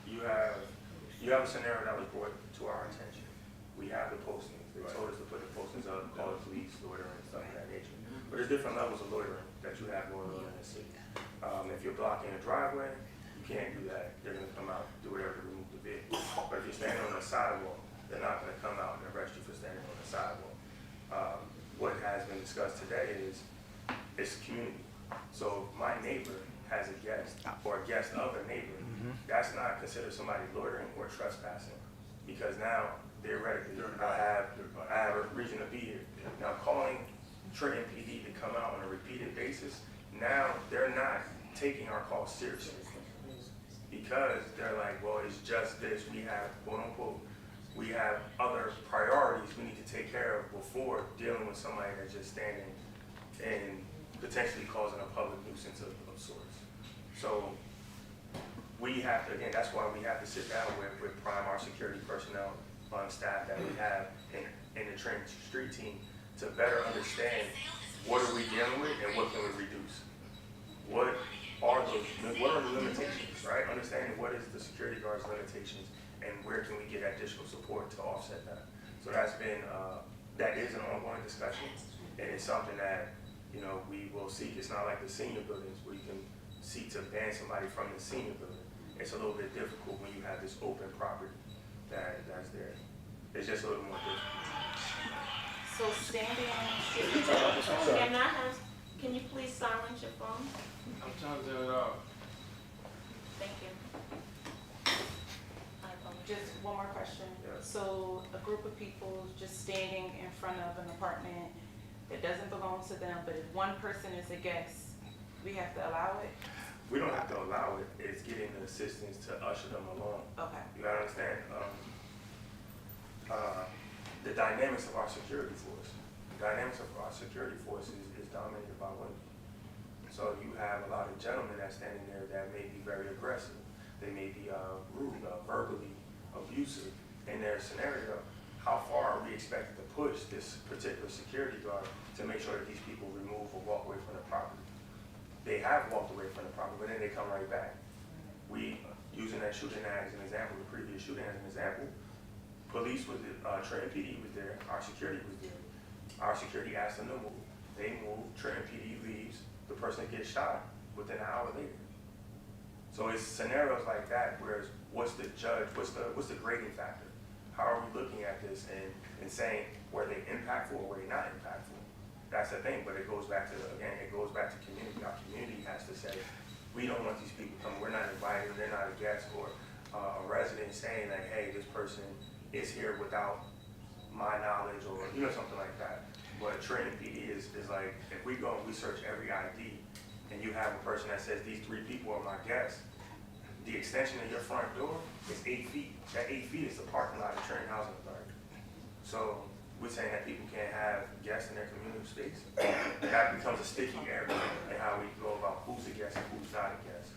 Speaker 2: you have a scenario that was brought to our attention. We have the postings. They
Speaker 9: Right.
Speaker 2: told us to put the postings up, call the police, loitering, and stuff of that nature. But there's different levels of loitering that you have going on in the city. If you're blocking a driveway, you can't do that. They're gonna come out, do whatever to remove the vehicle. But if you're standing on the sidewalk, they're not gonna come out and arrest you for standing on the sidewalk. What has been discussed today is, it's community. So if my neighbor has a guest, or a guest of a neighbor, that's not considered somebody loitering or trespassing, because now theoretically, I have a reason to be here. Now calling Trenton PD to come out on a repeated basis, now they're not taking our calls seriously, because they're like, well, it's just this, we have, quote unquote, we have other priorities we need to take care of before dealing with somebody that's just standing and potentially causing a public nuisance of sorts. So we have to, again, that's why we have to sit down with Prime, our security personnel on staff that we have in the Trenton Street team, to better understand what are we dealing with and what can we reduce. What are the limitations, right? Understanding what is the security guard's limitations and where can we get additional support to offset that. So that's been, that is an ongoing discussion, and it's something that, we will seek. It's not like the senior buildings where you can seek to ban somebody from the senior building. It's a little bit difficult when you have this open property that's there. It's just a little more difficult.
Speaker 7: So standing,
Speaker 1: Can you please silence your phone?
Speaker 9: I'm trying to turn it off.
Speaker 1: Thank you. I apologize.
Speaker 7: just one more question.
Speaker 2: Yeah.
Speaker 7: So a group of people just standing in front of an apartment that doesn't belong to them, but if one person is a guest, we have to allow it?
Speaker 2: We don't have to allow it, it's getting the assistance to usher them along.
Speaker 7: Okay.
Speaker 2: You gotta understand, the dynamics of our security force. The dynamics of our security force is dominated by women. So you have a lot of gentlemen that's standing there that may be very aggressive. They may be rude, verbally abusive in their scenario. How far are we expected to push this particular security guard to make sure that these people remove or walk away from the property? They have walked away from the property, but then they come right back. We, using that shooting as an example, the previous shooting as an example, police was, Trenton PD was there, our security was there. Our security asked them to move. They moved, Trenton PD leaves, the person gets shot within an hour later. So it's scenarios like that where what's the grading factor? How are we looking at this and saying, were they impactful or were they not impactful? That's the thing, but it goes back to, again, it goes back to community. Our community has to say, we don't want these people coming, we're not inviting them, they're not a guest, or a resident saying like, hey, this person is here without my knowledge, or, you know, something like that. But Trenton PD is like, if we go and we search every ID, and you have a person that says, these 3 people are my guests, the extension of your front door is 8 feet. That 8 feet is the parking lot of Trenton Housing Authority. So we're saying that people can't have guests in their community space. That becomes a sticky area in how we go about who's a guest and who's not a guest.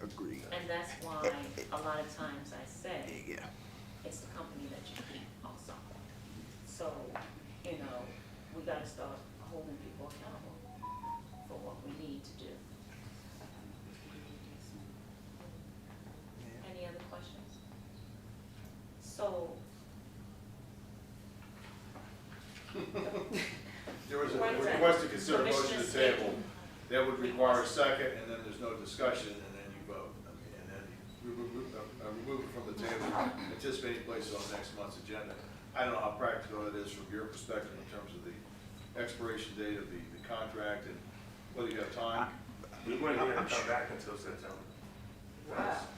Speaker 5: Agreed.
Speaker 1: And that's why a lot of times I say,
Speaker 5: Yeah.
Speaker 1: it's the company that you keep also. So, you know, we gotta start holding people accountable for what we need to do. Any other questions? So,
Speaker 9: There was a
Speaker 1: One second.
Speaker 9: request to consider a motion
Speaker 1: Commissioner
Speaker 9: to table.
Speaker 1: Staton.
Speaker 9: That would require a second, and then there's no discussion, and then you vote. I mean, and then we remove it from the table, anticipating place on next month's agenda. I don't know how practical it is from your perspective in terms of the expiration date of the contract and whether you have time.
Speaker 2: We wouldn't be able to come back until September.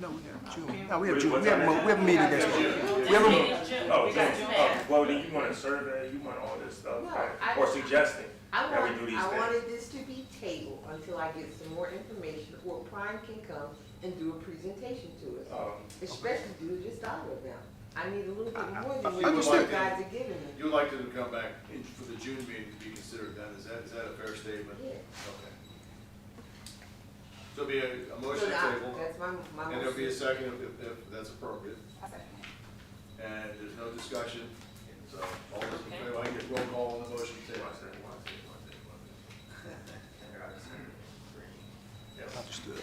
Speaker 5: No, we have June. No, we have June. We have a meeting next month.
Speaker 1: this
Speaker 5: We have a,
Speaker 1: meeting's June,
Speaker 2: Oh,
Speaker 1: we got
Speaker 2: June.
Speaker 1: June after.
Speaker 2: Well, then you want a survey, you want all this stuff,
Speaker 6: No,
Speaker 2: right? Or suggesting that we do these
Speaker 6: I
Speaker 2: things.
Speaker 6: wanted this to be tabled until I get some more information, or Prime can come and do a presentation to us. Especially due to this dollar amount. I need a little bit more than what you
Speaker 5: Understood.
Speaker 6: guys are giving me.
Speaker 9: You would like them to come back for the June meeting to be considered then, is that a fair statement?
Speaker 6: Yeah.
Speaker 9: Okay. So it'll be a motion to table,
Speaker 6: That's my
Speaker 9: and there'll be a
Speaker 6: motion.
Speaker 9: second if that's appropriate,
Speaker 7: I second.
Speaker 9: and there's no discussion, so all those in favor, I can get roll call on the motion to table.
Speaker 2: One second. I gotta say, green. Yes.
Speaker 5: understood.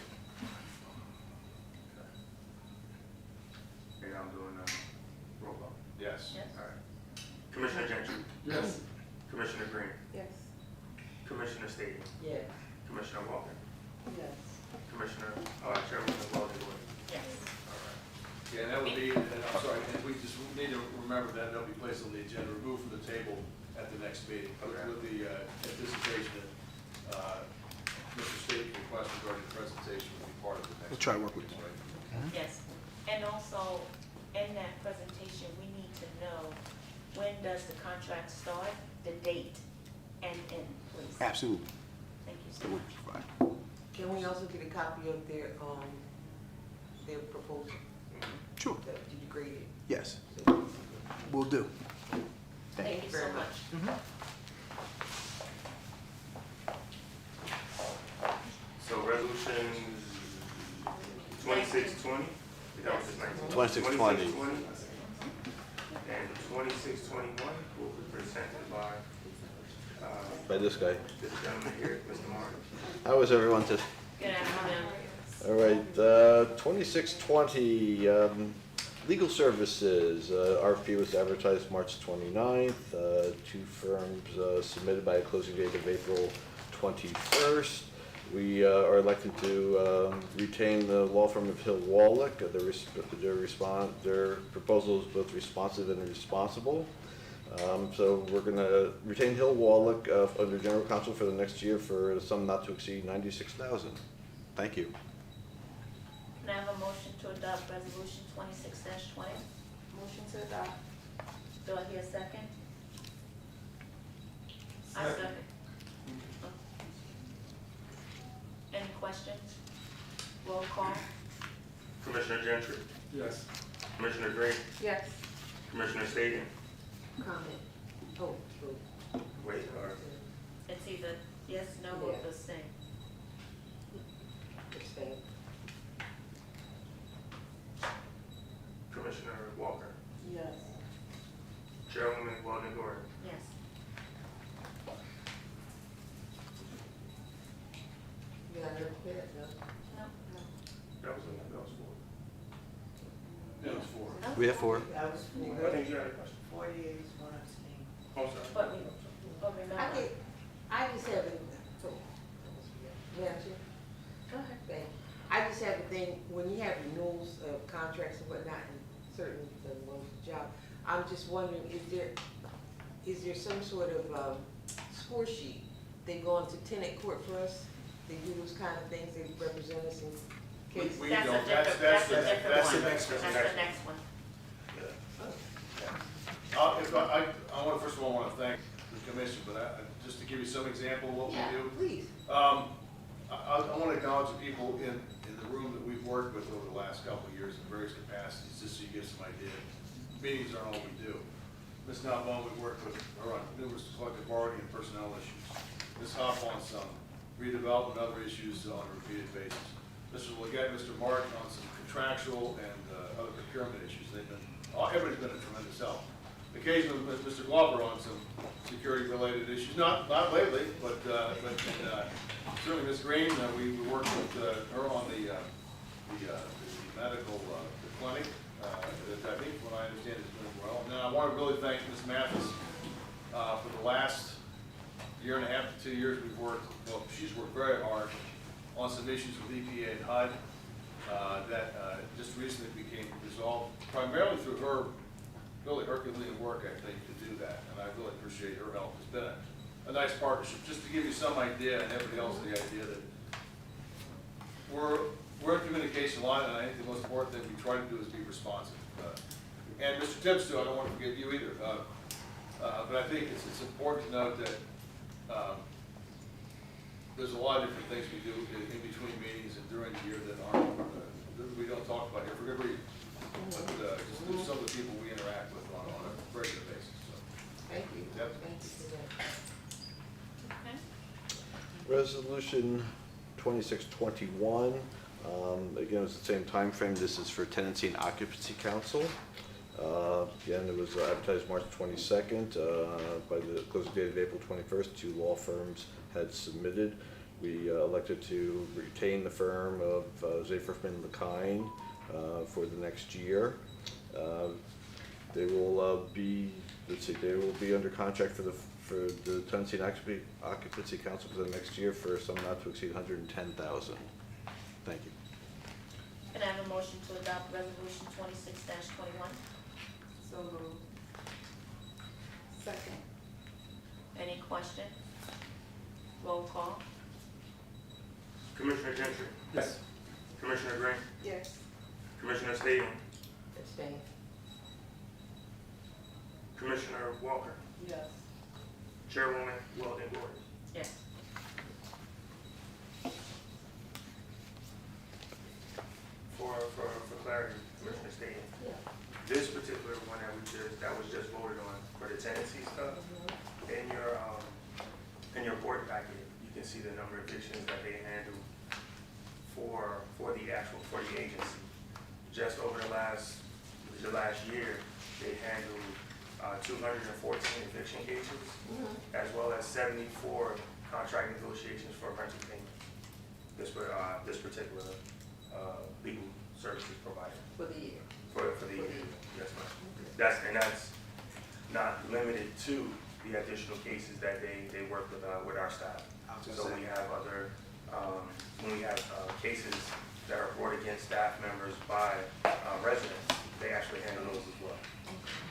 Speaker 2: Okay, I'm doing roll call.
Speaker 9: Yes.
Speaker 1: Yes.
Speaker 2: All right. Commissioner Gentry,
Speaker 3: Yes.
Speaker 2: Commissioner Green,
Speaker 7: Yes.
Speaker 2: Commissioner Staton,
Speaker 6: Yes.
Speaker 2: Commissioner Walker,
Speaker 6: Yes.
Speaker 2: Commissioner, Chairman Weldon.
Speaker 1: Yes.
Speaker 2: All right.
Speaker 9: Yeah, and that would be, and I'm sorry, and we just need to remember that they'll be placed on the agenda, removed from the table at the next meeting,
Speaker 2: Okay.
Speaker 9: with the anticipation that Mr. State's request regarding the presentation will be part of the next.
Speaker 5: We'll try to work with
Speaker 9: meeting,
Speaker 5: you.
Speaker 9: right?
Speaker 1: Yes, and also, in that presentation, we need to know, when does the contract start, the date, and end, please.
Speaker 5: Absolutely.
Speaker 1: Thank you so
Speaker 5: That would
Speaker 1: much.
Speaker 5: be fine.
Speaker 6: Can we also get a copy of their proposal?
Speaker 5: Sure.
Speaker 6: Did you grade it?
Speaker 5: Yes, we'll do.
Speaker 1: Thank you so
Speaker 6: very
Speaker 1: much.
Speaker 2: So resolution 2620, that was just 19.
Speaker 8: 2620.
Speaker 2: 2620. And 2621 will be presented by
Speaker 8: By this guy.
Speaker 2: this gentleman here, Mr. Martin.
Speaker 8: How was everyone today?
Speaker 1: Good afternoon.
Speaker 8: All right, 2620, legal services, RFP was advertised March 29th. 2 firms submitted by a closing date of April 21st. We are elected to retain the law firm of Hill Wallach. Their proposal is both responsive and responsible. So we're going to retain Hill Wallach under general counsel for the next year for a sum not to exceed $96,000. Thank you.
Speaker 1: Can I have a motion to adopt resolution 26-20?
Speaker 7: Motion to adopt.
Speaker 1: Do I hear a second? I second. questions? Roll call.
Speaker 2: Commissioner Gentry,
Speaker 3: Yes.
Speaker 2: Commissioner Gray,
Speaker 7: Yes.
Speaker 2: Commissioner Stadium.
Speaker 6: Comment. Oh, vote.
Speaker 2: Wait,
Speaker 1: It's either yes, no, or
Speaker 6: Yeah.
Speaker 1: abstain.
Speaker 6: Abstain.
Speaker 2: Commissioner Walker,
Speaker 4: Yes.
Speaker 2: Chairwoman Weldon Gordon.
Speaker 1: Yes.
Speaker 6: You got another clear? No?
Speaker 1: No, no.
Speaker 2: That was four.
Speaker 9: It was four.
Speaker 8: We have four.
Speaker 4: That was
Speaker 2: I think you had a question.
Speaker 4: 4 yeas, 1 abstain.
Speaker 2: Oh, sorry.
Speaker 1: But remember.
Speaker 6: I just have a, Madam Chair?
Speaker 1: Go ahead.
Speaker 6: Thank you. I just have a thing, when you have renewals of contracts and whatnot, and certain job, I'm just wondering, is there some sort of, score sheet? They go into tenant court for us, they do those kind of things, they represent us in cases?
Speaker 9: We
Speaker 1: That's a
Speaker 9: don't,
Speaker 1: different,
Speaker 9: that's
Speaker 1: that's a
Speaker 9: the
Speaker 1: different
Speaker 9: next
Speaker 1: one.
Speaker 9: one.
Speaker 1: That's the next one.
Speaker 9: If I want, first of all, I want to thank the commission, but just to give you some example of what we
Speaker 6: Yeah,
Speaker 9: do.
Speaker 6: please.
Speaker 9: I want to acknowledge the people in the room that we've worked with over the last couple of years in various capacities, just so you get some idea. Meetings aren't all we do. Ms. Nalbone, we worked with her on numerous collective bargaining and personnel issues. Ms. Hoff on some redevelopment and other issues on a repeated basis. Mr. Leggett, Mr. Martin on some contractual and other procurement issues. Everybody's been a tremendous help. Occasionally, with Mr. Glover on some security-related issues, not lately, but certainly Ms. Green, we worked with her on the medical clinic, that I think, from what I understand, is doing well. Now, I want to really thank Ms. Mathis for the last year and a half to 2 years. She's worked very hard on some issues with EPA and HUD that just recently became resolved, primarily through her really Herculean work, I think, to do that, and I really appreciate her help. It's been a nice partnership. Just to give you some idea, and everybody else the idea that we're in communication a lot, and I think the most important thing we try to do is be responsive. And Mr. Tibbs, too, I don't want to forget you either, but I think it's important to note that there's a lot of different things we do in between meetings and during the year that we don't talk about here for good reason. But just there's some of the people we interact with on a regular basis. So.
Speaker 6: Thank you.
Speaker 9: Yep.
Speaker 6: Thank you for that.
Speaker 1: Okay.
Speaker 8: Resolution 2621, again, it's the same time frame. This is for Tenancy and Occupancy Council. Again, it was advertised March 22nd. By the closing date of April 21st, 2 law firms had submitted. We elected to retain the firm of Zaferman Lekine for the next year. They will be, they will be under contract for the Tenancy and Occupancy Council for the next year for a sum not to exceed $110,000. Thank you.
Speaker 1: Can I have a motion to adopt resolution 26-21?
Speaker 6: So moved.
Speaker 7: Second.
Speaker 1: Any question? Roll call.
Speaker 2: Commissioner Gentry,
Speaker 3: Yes.
Speaker 2: Commissioner Gray,
Speaker 6: Yes.
Speaker 2: Commissioner Stadium,
Speaker 6: Abstain.
Speaker 2: Commissioner Walker,
Speaker 4: Yes.
Speaker 2: Chairwoman Weldon Gordon.
Speaker 1: Yes.
Speaker 2: For clarity, Commissioner Stadium,
Speaker 6: Yeah.
Speaker 2: this particular one that was just voted on for the tenancy stuff, in your board packet, you can see the number of evictions that they handle for the agency. Just over the last year, they handled 214 eviction cases, as well as 74 contract negotiations for rental payment. This particular legal services provider
Speaker 6: For the year.
Speaker 2: for the year. Yes, ma'am. That's not limited to the additional cases that they work with our staff. So we have other when we have cases that are brought against staff members by residents, they actually handle those as well.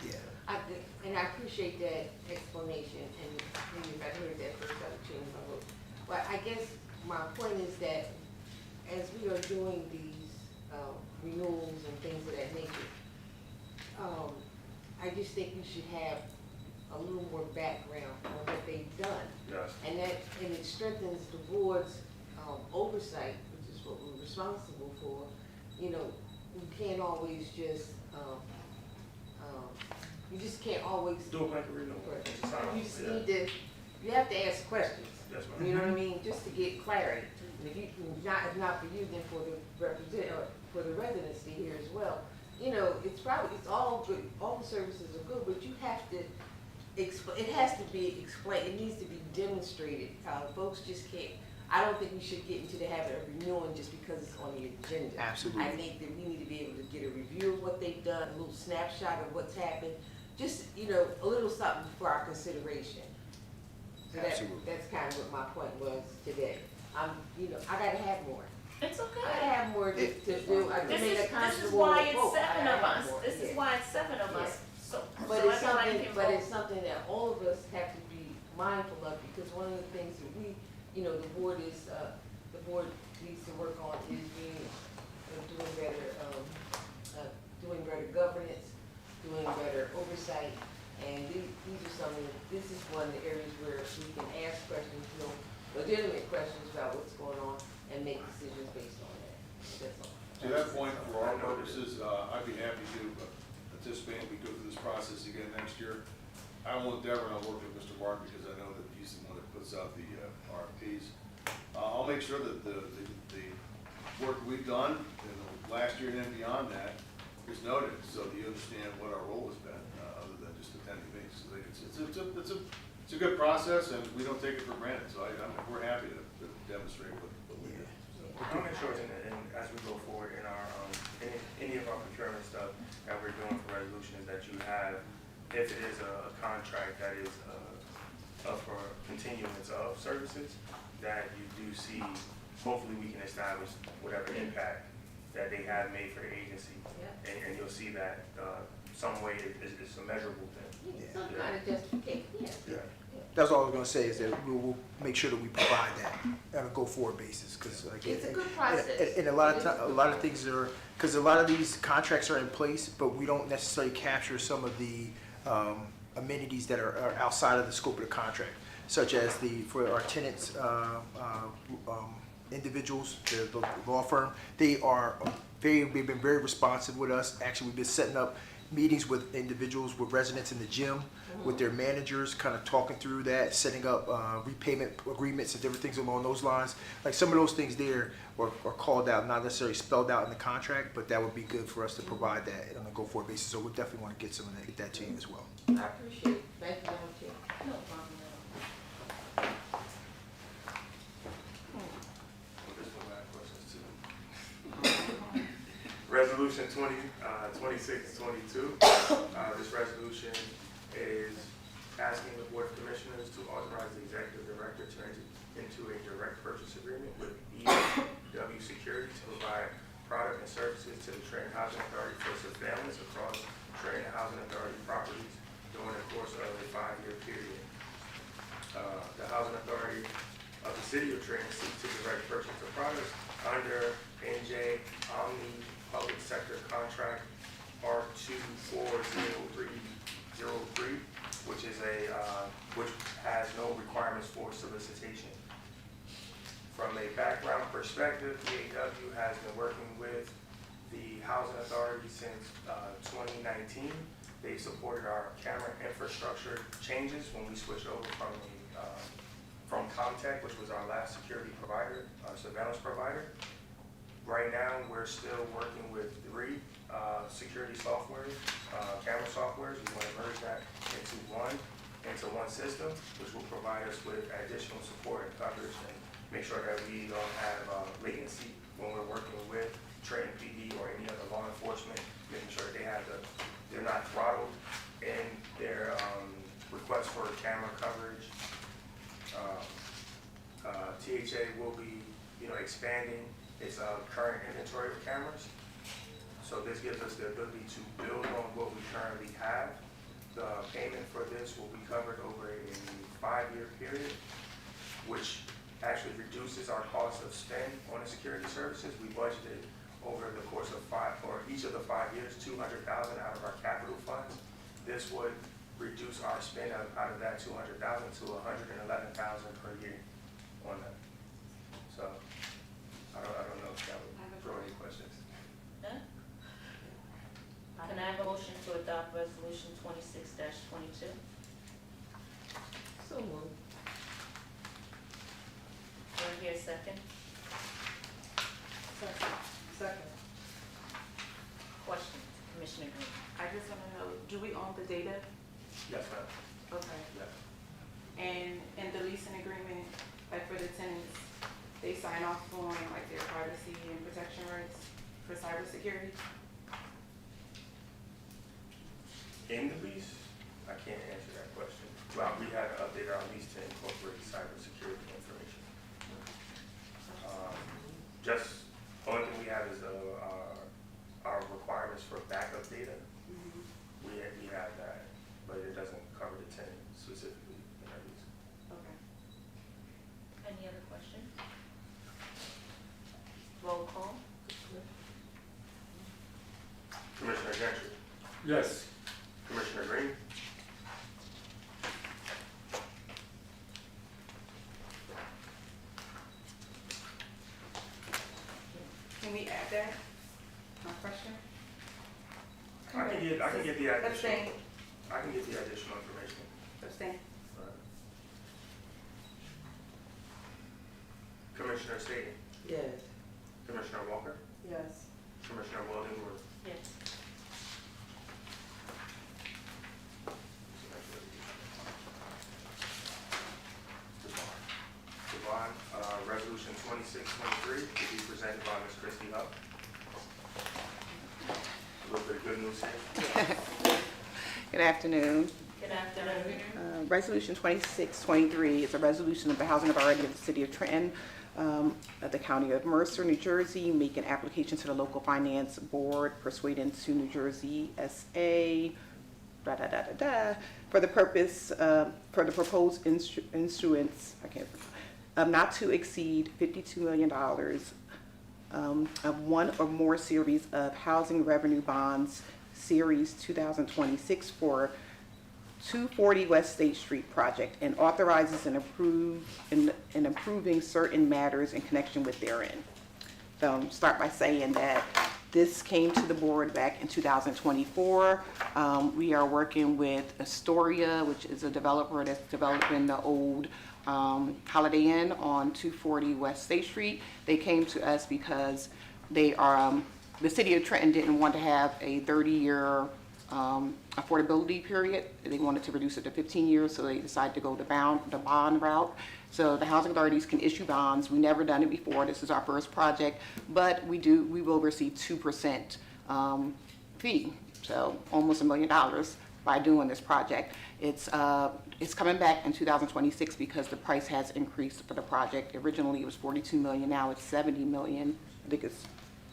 Speaker 5: Yeah.
Speaker 6: And I appreciate that explanation, and maybe if I heard that first, I would change my vote. But I guess my point is that as we are doing these renewals and things of that nature, I just think we should have a little more background on what they've done.
Speaker 2: Yes.
Speaker 6: And it strengthens the board's oversight, what we're responsible for, you know, we can't always just, you just can't always.
Speaker 2: Do a blanket renewal.
Speaker 6: Right.
Speaker 2: and just sign off.
Speaker 6: You just
Speaker 2: Yeah.
Speaker 6: need to, you have to ask questions.
Speaker 2: Yes, ma'am.
Speaker 6: You know what I mean, just to get clarity. And if you, if not for you, then for the for the residency here as well. You know, it's all good, all the services are good, but you have to it has to be explained, it needs to be demonstrated. Folks just can't, I don't think we should get into the habit of renewing just because it's on the agenda.
Speaker 5: Absolutely.
Speaker 6: I think that we need to be able to get a review of what they've done, a little snapshot of what's happened, just, you know, a little something for our consideration. So
Speaker 5: Absolutely.
Speaker 6: that's kind of what my point was today. You know, I gotta have more.
Speaker 1: It's
Speaker 6: I
Speaker 1: okay.
Speaker 6: gotta have more to do. I can
Speaker 1: This
Speaker 6: make a
Speaker 1: is
Speaker 6: constable
Speaker 1: why it's
Speaker 6: vote. I
Speaker 1: seven
Speaker 6: gotta
Speaker 1: of
Speaker 6: have
Speaker 1: us.
Speaker 6: more.
Speaker 1: This is
Speaker 6: Yeah.
Speaker 1: why it's seven of us. So
Speaker 6: But
Speaker 1: so
Speaker 6: it's
Speaker 1: everybody
Speaker 6: something,
Speaker 1: can
Speaker 6: but
Speaker 1: vote.
Speaker 6: it's something that all of us have to be mindful of, because one of the things that we, you know, the board needs to work on is doing better governance, doing better oversight, and these are some of this is one of the areas where we can ask questions, you know, legitimate questions about what's going on and make decisions based on that. That's all.
Speaker 9: To that point, for our purposes, I'd be happy to participate, we go through this process again next year. I will endeavor, and I'll work with Mr. Martin, because I know that he's the one that puts out the RFPs. I'll make sure that the work we've done in the last year and then beyond that is noted, so that you understand what our role has been, other than just attending meetings. So it's a good process, and we don't take it for granted, so we're happy to demonstrate what we do. So.
Speaker 2: I'll make sure, as we go forward in our, any of our procurement stuff that we're doing for resolution, is that you have, if it is a contract that is up for continuance of services, that you do see, hopefully we can establish whatever impact that they have made for the agency.
Speaker 6: Yeah.
Speaker 2: And you'll see that some way it's a measurable thing.
Speaker 6: Yeah, some kind of justification, yeah.
Speaker 5: Yeah. That's all I was gonna say, is that we'll make sure that we provide that on a go-forward basis, because like.
Speaker 6: It's a good process.
Speaker 5: And a lot of things are, because a lot of these contracts are in place, but we don't necessarily capture some of the amenities that are outside of the scope of the contract, such as for our tenants, individuals, the law firm, they've been very responsive with us. Actually, we've been setting up meetings with individuals, with residents in the gym, with their managers, kind of talking through that, setting up repayment agreements and different things along those lines. Like some of those things there are called out, not necessarily spelled out in the contract, but that would be good for us to provide that on a go-forward basis. So we'll definitely want to get that to you as well.
Speaker 6: I appreciate it. Thank you, Madam Chair.
Speaker 1: No problem at all.
Speaker 2: This one I have questions too. Resolution 2622. This resolution is asking the Board of Commissioners to authorize the Executive Director to enter into a direct purchase agreement with EW Security to provide product and services to the Trenton Housing Authority for surveillance across Trenton Housing Authority properties during the course of a 5-year period. The Housing Authority of the City of Trenton seeks to direct purchase of products under NJ Omni Public Sector Contract R240303, which has no requirements for solicitation. From a background perspective, EAW has been working with the Housing Authority since 2019. They supported our camera infrastructure changes when we switched over from Comtech, which was our last security provider, surveillance provider. Right now, we're still working with 3 security softwares, camera softwares. We want to merge that into one system, which will provide us with additional support and coverage, and make sure that we don't have latency when we're working with Trenton PD or any other law enforcement, making sure that they're not throttled in their request for camera coverage. THA will be, expanding its current inventory of cameras. So this gives us the ability to build on what we currently have. The payment for this will be covered over a 5-year period, which actually reduces our cost of spend on the security services. We budgeted over the course of each of the 5 years, $200,000 out of our capital funds. This would reduce our spend out of that $200,000 to $111,000 per year on that. So I don't know if
Speaker 1: Can I have a motion to adopt resolution 26-22?
Speaker 6: So moved.
Speaker 1: Do I hear a second?
Speaker 4: Second.
Speaker 1: Question, Commissioner Green.
Speaker 7: I just wanna know, do we own the data?
Speaker 2: Yes, ma'am.
Speaker 7: Okay.
Speaker 2: Yes.
Speaker 7: And in the leasing agreement, like for the tenants, they sign off on like their privacy and protection rights for cybersecurity?
Speaker 2: In the lease, I can't answer that question. Well, we had to update our lease to incorporate cybersecurity information. Just, only thing we have is, our requirements for backup data. We have that, but it doesn't cover the tenant specifically in our lease.
Speaker 7: Okay.
Speaker 1: Any other question? Roll call.
Speaker 2: Commissioner Gentry,
Speaker 3: Yes.
Speaker 2: Commissioner Green,
Speaker 7: Can we add that? My question?
Speaker 2: I can get the additional,
Speaker 7: Abstain.
Speaker 2: I can get the additional information.
Speaker 7: Abstain.
Speaker 2: Commissioner Staton,
Speaker 6: Yes.
Speaker 2: Commissioner Walker,
Speaker 4: Yes.
Speaker 2: Commissioner Weldon,
Speaker 1: Yes.
Speaker 2: Devon, resolution 2623 will be presented by Ms. Christie Huff. A little bit of good news here.
Speaker 10: Good afternoon.
Speaker 1: Good afternoon.
Speaker 10: Resolution 2623 is a resolution of the Housing Authority of the City of Trenton, of the County of Mercer, New Jersey, making application to the local finance board pursuant to New Jersey SA, for the purpose, for the proposed issuance, of not to exceed $52 million of one or more series of housing revenue bonds, Series 2026 for 240 West State Street project, and authorizes and approving certain matters in connection with therein. So start by saying that this came to the board back in 2024. We are working with Astoria, which is a developer that's developing the old Holiday Inn on 240 West State Street. They came to us because they are, the city of Trenton didn't want to have a 30-year affordability period. They wanted to reduce it to 15 years, so they decided to go the bond route. So the housing authorities can issue bonds. We never done it before. This is our first project, but we will receive 2% fee, so almost $1 million by doing this project. It's coming back in 2026 because the price has increased for the project. Originally it was 42 million, now it's 70 million. I think it's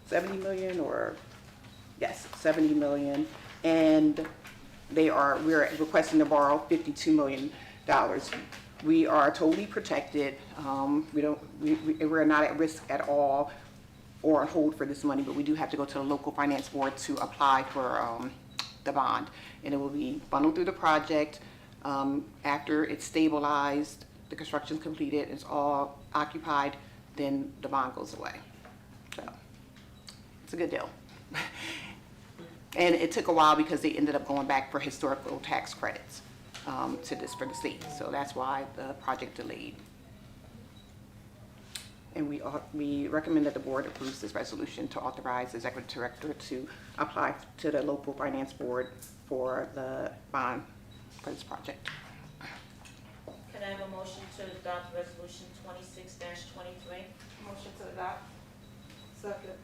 Speaker 10: 70 million, or yes, 70 million. And we're requesting to borrow $52 million. We are totally protected. We're not at risk at all or on hold for this money, but we do have to go to the local finance board to apply for the bond. And it will be bundled through the project. After it's stabilized, the construction's completed, it's all occupied, then the bond goes away. So it's a good deal. And it took a while because they ended up going back for historical tax credits for the state. So that's why the project delayed. And we recommend that the board approves this resolution to authorize the executive director to apply to the local finance board for the bond for this project.
Speaker 1: Can I have a motion to adopt resolution 26-23?
Speaker 7: Motion to adopt?
Speaker 4: Second.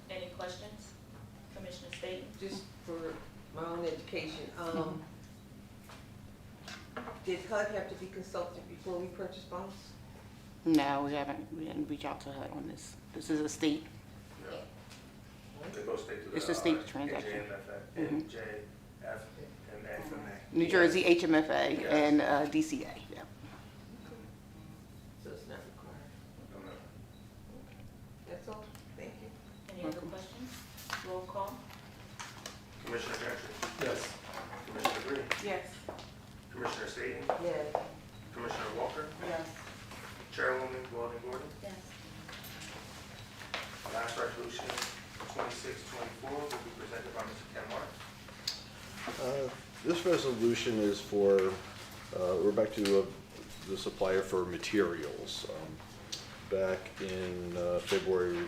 Speaker 1: Any questions? Commissioner Staton?
Speaker 6: Just for my own education, did HUD have to be consulted before we purchase bonds?
Speaker 10: No, we didn't reach out to HUD on this. This is a state.
Speaker 2: Yeah. They go straight to the.
Speaker 10: It's a state transaction.
Speaker 2: NJFMA.
Speaker 10: New Jersey HMFA
Speaker 2: Yes.
Speaker 10: and DCA, yeah.
Speaker 6: So it's not required. That's all. Thank you.
Speaker 1: Any other questions? Roll call.
Speaker 2: Commissioner Gentry,
Speaker 3: Yes.
Speaker 2: Commissioner Green,
Speaker 7: Yes.
Speaker 2: Commissioner Staton,
Speaker 6: Yes.
Speaker 2: Commissioner Walker,
Speaker 4: Yes.
Speaker 2: Chairwoman Weldon Gordon.
Speaker 1: Yes.
Speaker 2: Last resolution, 2624, will be presented by Mr. Ken Martin.
Speaker 8: This resolution is for, we're back to the supplier for materials. Back in February,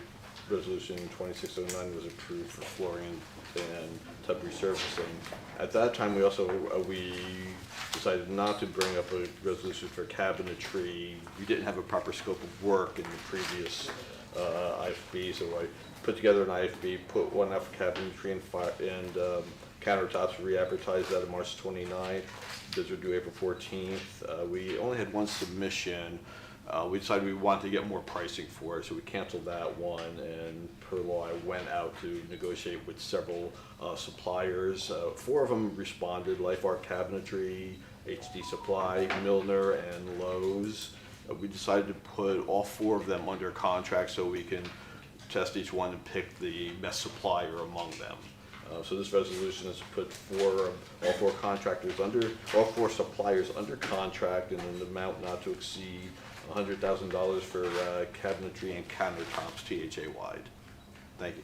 Speaker 8: resolution 2609 was approved for flooring and tub resurfacing. At that time, we also, we decided not to bring up a resolution for cabinetry. We didn't have a proper scope of work in the previous IFB, so I put together an IFB, put one out for cabinetry and countertops, re-advertised that on March 29th. Bids are due April 14th. We only had one submission. We decided we wanted to get more pricing for it, so we canceled that one, and per law, I went out to negotiate with several suppliers. 4 of them responded: Life Art Cabinetry, HD Supply, Milner, and Lowe's. We decided to put all 4 of them under contract so we can test each one and pick the best supplier among them. So this resolution is to put all 4 contractors all 4 suppliers under contract in an amount not to exceed $100,000 for cabinetry and countertops, THA wide. Thank you.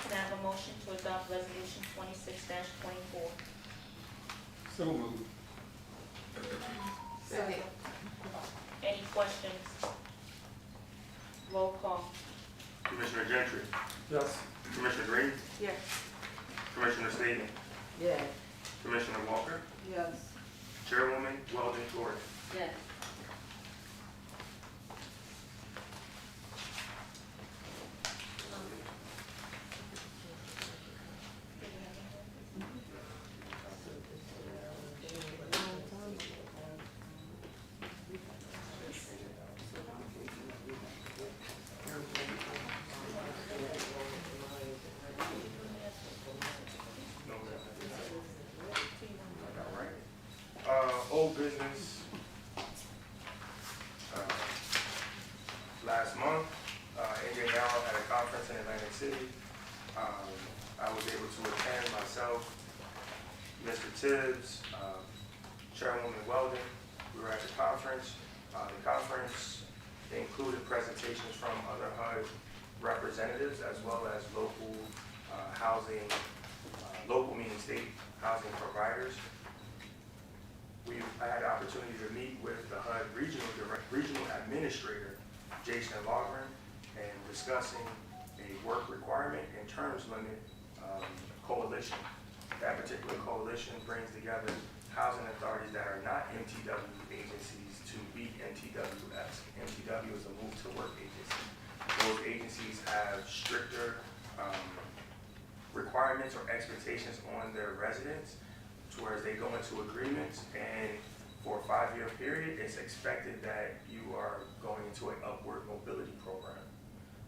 Speaker 1: Can I have a motion to adopt resolution 26-24?
Speaker 3: So moved.
Speaker 6: Second.
Speaker 1: Any questions? Roll call.
Speaker 2: Commissioner Gentry,
Speaker 3: Yes.
Speaker 2: Commissioner Green,
Speaker 7: Yes.
Speaker 2: Commissioner Stadium,
Speaker 6: Yeah.
Speaker 2: Commissioner Walker,
Speaker 4: Yes.
Speaker 2: Chairwoman Weldon Torres.
Speaker 1: Yes.
Speaker 2: Old business. Last month, Indian Arrow had a conference in Atlantic City. I was able to attend myself, Mr. Tibbs, Chairwoman Weldon. We were at the conference. The conference included presentations from other HUD representatives as well as local housing, local meaning state housing providers. I had the opportunity to meet with the HUD regional administrator, Jason Logren, and discussing a work requirement and terms limit coalition. That particular coalition brings together housing authorities that are not MTW agencies to be MTWs. MTW is a move to work agency. Those agencies have stricter requirements or expectations on their residents, whereas they go into agreements, and for a 5-year period, it's expected that you are going into an upward mobility program.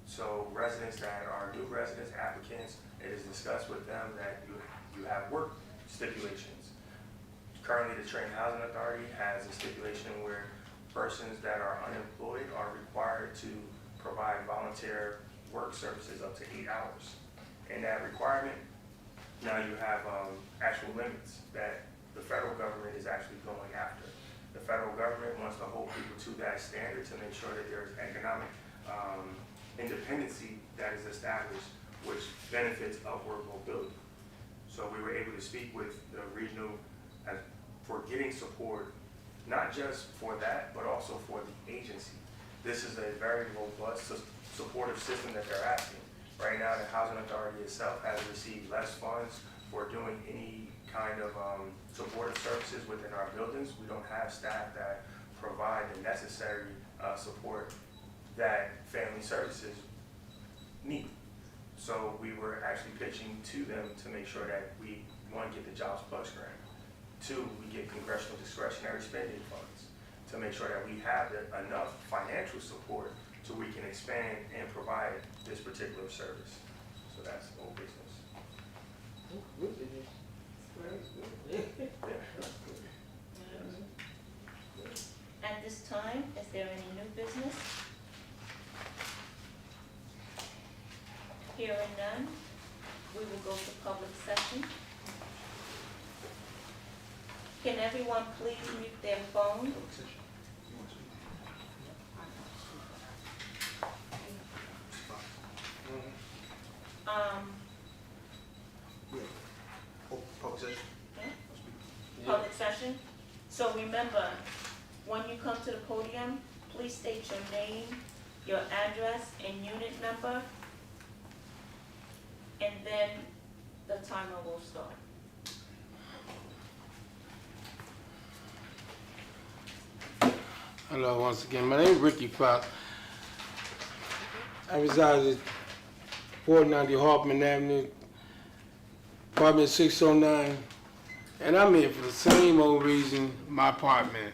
Speaker 2: So residents that are new residents, applicants, it is discussed with them that you have work stipulations. Currently, the Trenton Housing Authority has a stipulation where persons that are unemployed are required to provide volunteer work services up to 8 hours. In that requirement, now you have actual limits that the federal government is actually going after. The federal government wants to hold people to that standard to make sure that there's economic independency that is established, which benefits upward mobility. So we were able to speak with the regional for getting support, not just for that, but also for the agency. This is a very robust supportive system that they're asking. Right now, the Housing Authority itself has received less funds for doing any kind of supportive services within our buildings. We don't have staff that provide the necessary support that family services need. So we were actually pitching to them to make sure that we, 1, get the Jobs Plus grant, 2, we get congressional discretionary spending funds to make sure that we have enough financial support so we can expand and provide this particular service. So that's old business.
Speaker 1: At this time, is there any new business? Hearing none, we will go to public session. Can everyone please mute their phone? public session. So remember, when you come to the podium, please state your name, your address, and unit number, and then the timer will start.
Speaker 11: Hello, once again. My name is Ricky Fox. I reside at 490 Hoffman Avenue, apartment 609, and I'm here for the same old reason, my apartment.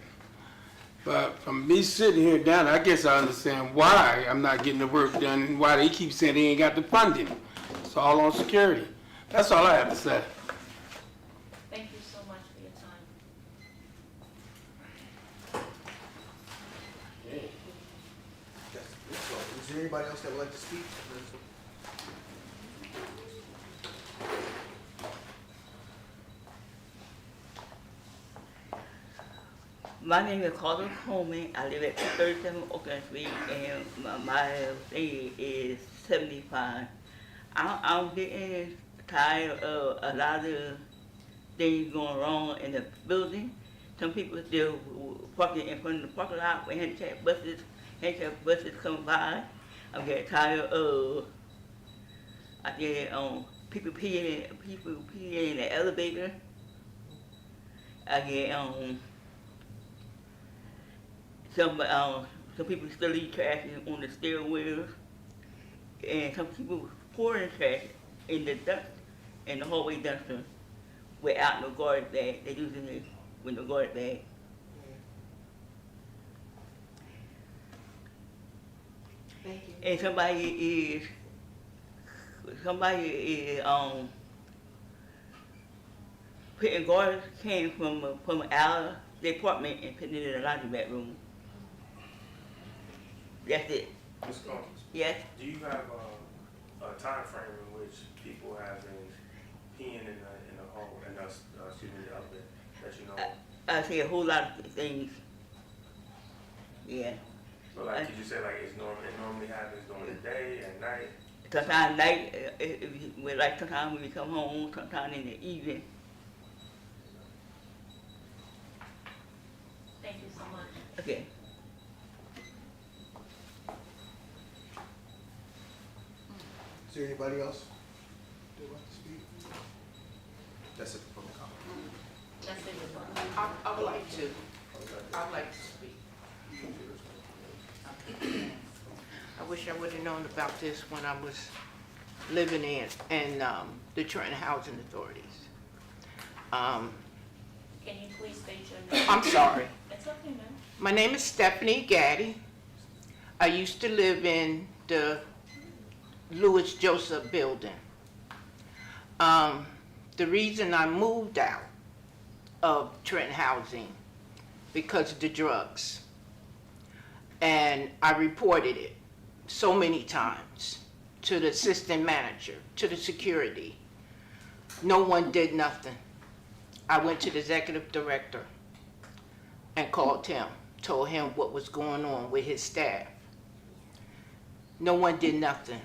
Speaker 11: But from me sitting here down, I guess I understand why I'm not getting the work done and why they keep saying they ain't got the funding. It's all on security. That's all I have to say.
Speaker 1: Thank you so much for your time.
Speaker 5: Is there anybody else that would like to speak?
Speaker 12: My name is Carter Coleman. I live at 37 Oakland Street, and my age is 75. I'm getting tired of a lot of things going wrong in the building. Some people still parking in front of the parking lot with handicap buses come by. I'm getting tired of people peeing in the elevator. I get some people still leave trash on the stairwells, and some people pouring trash in the dust, in the hallway dumpster, without no garbage bag. They using it with no garbage bag.
Speaker 6: Thank you.
Speaker 12: And somebody is putting garbage can from our department and putting it in the laundry bedroom. That's it.
Speaker 2: Ms. Combs,
Speaker 12: Yes.
Speaker 2: do you have a time frame in which people have been peeing in the hole, in the, excuse me, the elevator, that you know of?
Speaker 12: I see a whole lot of things. Yeah.
Speaker 2: So like, could you say like it normally happens during the day, at night?
Speaker 12: Sometimes night, sometimes when we come home, sometimes in the evening.
Speaker 1: Thank you so much.
Speaker 12: Okay.
Speaker 5: Is there anybody else that would like to speak? That's it for public comment.
Speaker 1: That's it.
Speaker 13: I would like to speak. I wish I would have known about this when I was living in the Trenton Housing Authorities.
Speaker 1: Can you please state your name?
Speaker 13: I'm sorry.
Speaker 1: It's okay, ma'am.
Speaker 13: My name is Stephanie Gaddy. I used to live in the Louis Joseph building. The reason I moved out of Trenton Housing because of the drugs. And I reported it so many times to the assistant manager, to the security. No one did nothing. I went to the executive director and called him, told him what was going on with his staff. No one did nothing.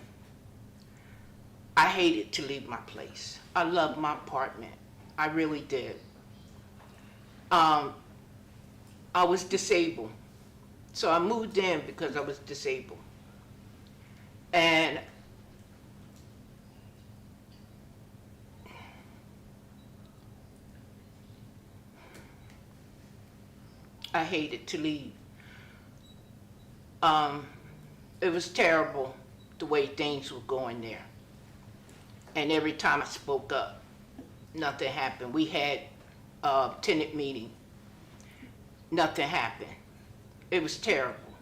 Speaker 13: I hated to leave my place. I loved my apartment. I really did. I was disabled. So I moved in because I was disabled. And I hated to leave. It was terrible the way things were going there. And every time I spoke up, nothing happened. We had a tenant meeting. Nothing happened. It was terrible.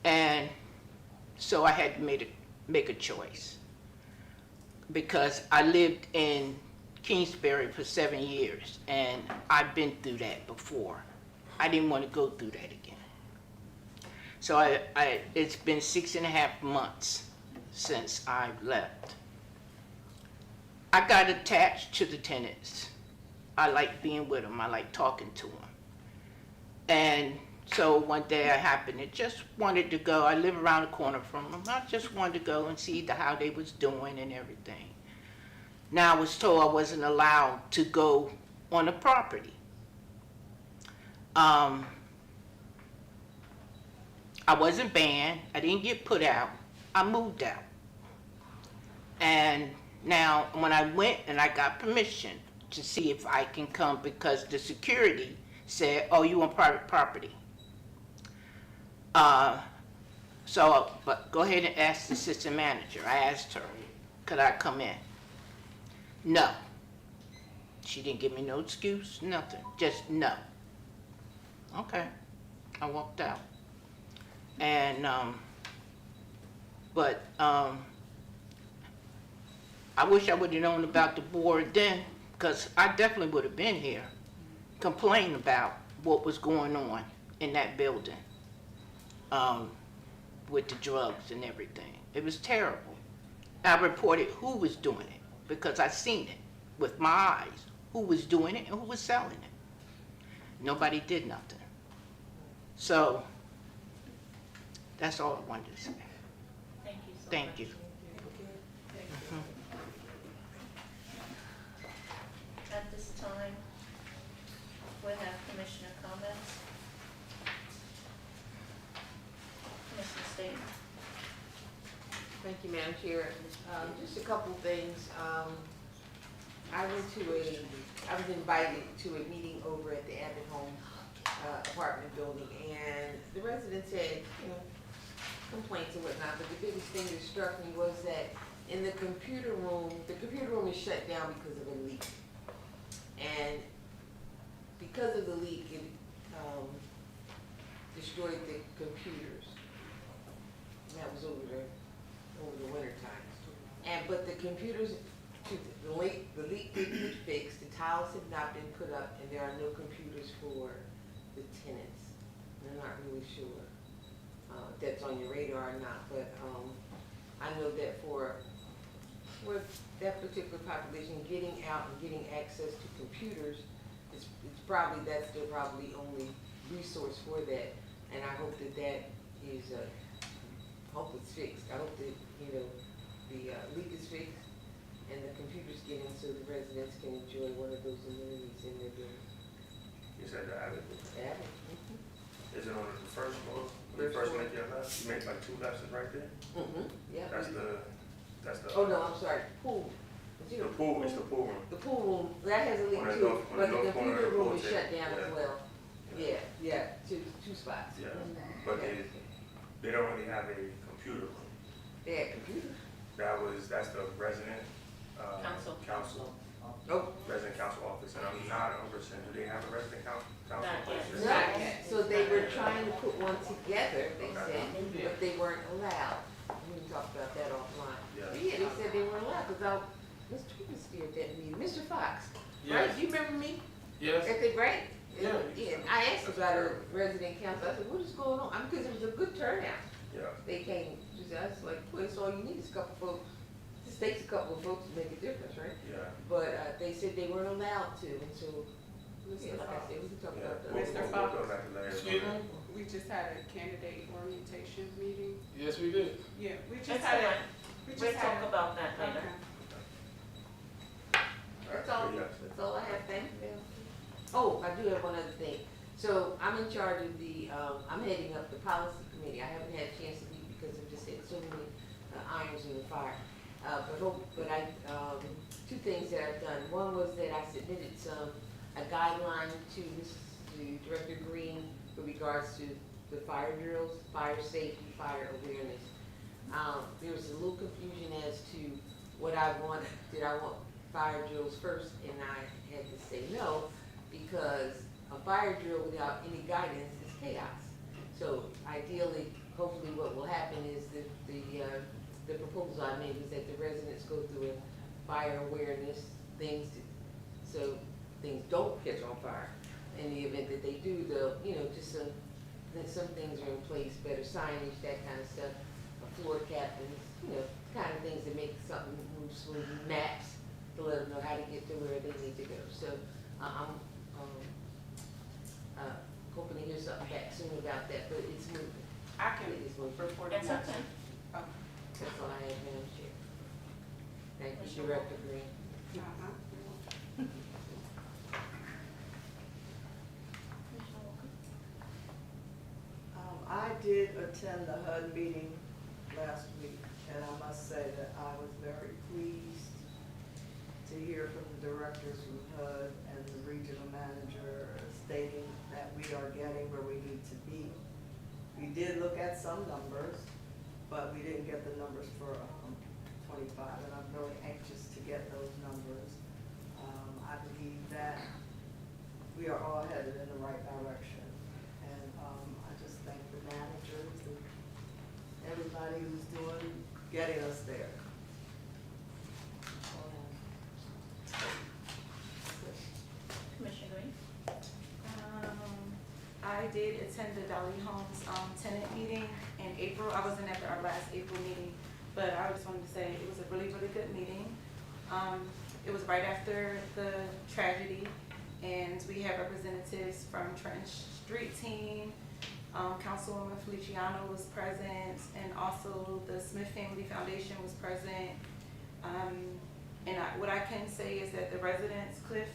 Speaker 13: And so I had to make a choice. Because I lived in Kingsbury for 7 years, and I've been through that before. I didn't want to go through that again. So it's been 6.5 months since I left. I got attached to the tenants. I like being with them. I like talking to them. And so one day I happened to just wanted to go. I live around the corner from them. I just wanted to go and see how they was doing and everything. Now I was told I wasn't allowed to go on the property. I wasn't banned, I didn't get put out, I moved out. And now, when I went and I got permission to see if I can come, because the security said, oh, you on private property. But go ahead and ask the assistant manager. I asked her, could I come in? No. She didn't give me no excuse, nothing, just no. Okay, I walked out. And, I wish I would have known about the board then, because I definitely would have been here complaining about what was going on in that building with the drugs and everything. It was terrible. I reported who was doing it, because I seen it with my eyes, who was doing it and who was selling it. Nobody did nothing. So, that's all I wanted to say.
Speaker 1: Thank you so much.
Speaker 13: Thank you.
Speaker 1: At this time, we'll have commissioner comments. Commissioner Staton.
Speaker 6: Thank you, Madam Chair. Just a couple things. I was invited to a meeting over at the Abbott Home apartment building, and the residents had, complaints and whatnot, but the biggest thing that struck me was that in the computer room is shut down because of a leak. And because of the leak, it destroyed the computers. And that was over the winter time. But the computers, the leak didn't get fixed, the tiles have not been put up, and there are no computers for the tenants. I'm not really sure if that's on your radar or not, but I know that for that particular population, getting out and getting access to computers, that's their probably only resource for that. And I hope that is, hope it's fixed. I hope that, the leak is fixed and the computers get in so the residents can enjoy one of those amenities in their building.
Speaker 2: You said the Abbott?
Speaker 6: Abbott.
Speaker 2: Is it on the first floor? When you first make your left, you make like two lefts right there?
Speaker 6: Yeah.
Speaker 2: That's the.
Speaker 6: Oh, no, I'm sorry, pool.
Speaker 2: The pool, it's the pool room.
Speaker 6: The pool room, that has a leak
Speaker 2: On the
Speaker 6: too,
Speaker 2: north- on the
Speaker 6: but the
Speaker 2: north corner of
Speaker 6: computer
Speaker 2: the
Speaker 6: room
Speaker 2: pool
Speaker 6: is
Speaker 2: table.
Speaker 6: shut down as
Speaker 2: Yeah.
Speaker 6: well. Yeah, two spots.
Speaker 2: Yeah, but they don't really have a computer room.
Speaker 6: They had computers.
Speaker 2: That's the resident, council, resident council office, and I'm not 100%, do they have a resident council
Speaker 1: Not yet.
Speaker 2: office?
Speaker 6: Not yet. So they were trying to put one together, they said, but they weren't allowed. We can talk about that offline.
Speaker 2: Yeah.
Speaker 6: But yeah, they said they weren't allowed, because Mr. was here at that meeting, Mr. Fox, right?
Speaker 11: Yes.
Speaker 6: You remember me?
Speaker 11: Yes.
Speaker 6: At the break?
Speaker 11: Yeah.
Speaker 6: Yeah, I asked about a resident council, I said, what is going on? Because it was a good turnout.
Speaker 2: Yeah,
Speaker 6: They came, I was like, well, that's all you need is a couple folks. Just takes a couple of folks to make a difference, right?
Speaker 2: yeah.
Speaker 6: But they said they weren't allowed to, and so, yeah, like I said, we can talk
Speaker 2: Yeah.
Speaker 6: about
Speaker 2: We'll
Speaker 6: that.
Speaker 7: Mr.
Speaker 2: go
Speaker 7: Fox.
Speaker 2: back to later.
Speaker 11: Excuse me?
Speaker 7: We just had a candidate orientation meeting.
Speaker 11: Yes, we did.
Speaker 7: Yeah, we just
Speaker 1: That's
Speaker 7: had
Speaker 1: all
Speaker 7: a,
Speaker 1: right.
Speaker 7: we
Speaker 1: We'll
Speaker 7: just had
Speaker 1: talk
Speaker 7: a.
Speaker 1: about that later.
Speaker 7: Okay.
Speaker 6: That's all I have, thank you. Oh, I do have one other thing. So I'm in charge of I'm heading up the policy committee. I haven't had a chance to meet because I've just had so many irons in the fire. Two things that I've done. One was that I submitted a guideline to Director Green with regards to the fire drills, fire safety, fire awareness. There was a little confusion as to what I wanted. Did I want fire drills first? And I had to say no, because a fire drill without any guidance is chaos. So ideally, hopefully what will happen is the proposal I made was that the residents go through a fire awareness things so things don't catch on fire. In the event that they do, they'll, just some things are in place, better signage, that kind of stuff, floor captains, kind of things that make something move smoothly, maps to let them know how to get to where they need to go. So I'm hoping to hear something back soon about that, but it's moving.
Speaker 7: I can
Speaker 6: It is moving.
Speaker 7: report
Speaker 1: That's
Speaker 7: on that.
Speaker 1: okay.
Speaker 7: Oh,
Speaker 6: That's all I have, Madam Chair. Thank you, Director Green.
Speaker 7: uh-huh.
Speaker 4: did attend the HUD meeting last week, and I must say that I was very pleased to hear from the directors from HUD and the regional manager stating that we are getting where we need to be. We did look at some numbers, but we didn't get the numbers for 25, and I'm really anxious to get those numbers. I believe that we are all headed in the right direction, and I just thank the managers and everybody who's getting us there.
Speaker 1: Commissioner Green?
Speaker 7: I did attend the Dolly Homes tenant meeting in April. I wasn't at our last April meeting, but I just wanted to say it was a really, really good meeting. It was right after the tragedy, and we had representatives from Trenton Street Team, Councilwoman Feliciano was present, and also the Smith Family Foundation was present. What I can say is that the residents, Cliff,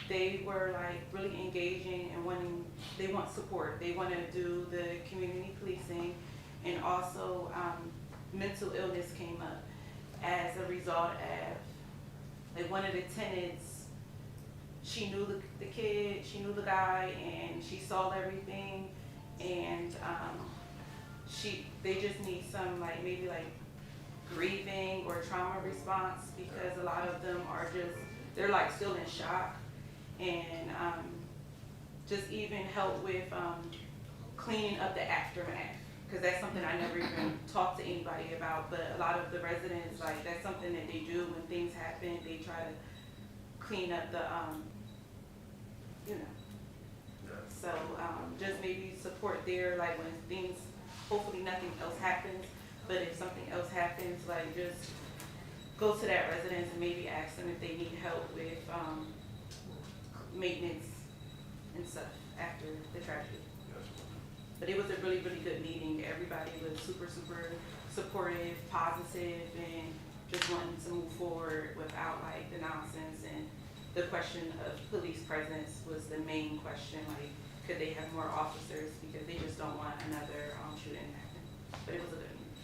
Speaker 7: they were like really engaging and they want support. They want to do the community policing, and also mental illness came up as a result of, like, one of the tenants, she knew the kid, she knew the guy, and she saw everything, and they just need some maybe grieving or trauma response, because a lot of them are they're still in shock, and just even help with cleaning up the aftermath, because that's something I never even talked to anybody about, but a lot of the residents, that's something that they do when things happen. They try to clean up the, so just maybe support there, when things, hopefully nothing else happens, but if something else happens, just go to that residence and maybe ask them if they need help with maintenance and stuff after the tragedy. But it was a really, really good meeting. Everybody was super, super supportive, positive, and just wanting to move forward without the nonsense. And the question of police presence was the main question. Could they have more officers, because they just don't want another shooting to happen. But it was a good meeting.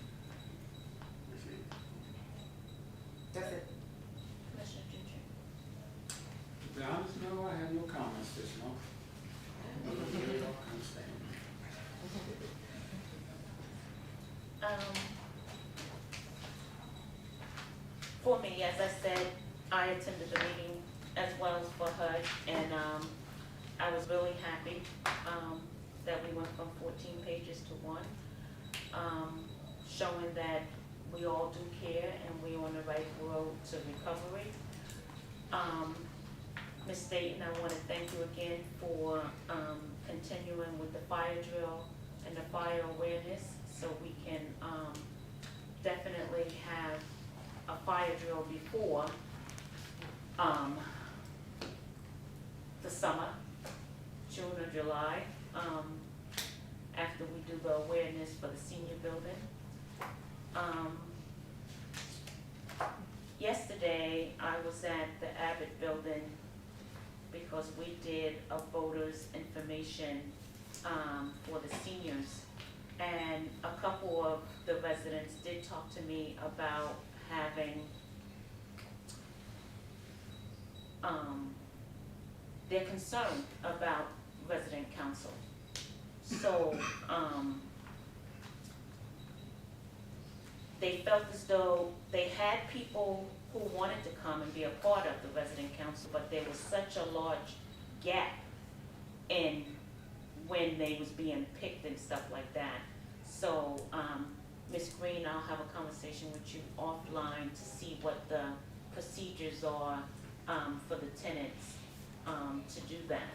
Speaker 7: That's it.
Speaker 1: Commissioner Ginger?
Speaker 3: To be honest, no, I have no comments this month.
Speaker 1: For me, as I said, I attended the meeting as well as for HUD, and I was really happy that we went from 14 pages to 1, showing that we all do care and we're on the right road to recovery. Ms. Staten, I want to thank you again for continuing with the fire drill and the fire awareness, so we can definitely have a fire drill before the summer, June or July, after we do the awareness for the senior building. Yesterday, I was at the Abbott building because we did a voters information for the seniors. And a couple of the residents did talk to me about having they're concerned about resident council. So they felt as though they had people who wanted to come and be a part of the resident council, but there was such a large gap in when they was being picked and stuff like that. So, Ms. Green, I'll have a conversation with you offline to see what the procedures are for the tenants to do that.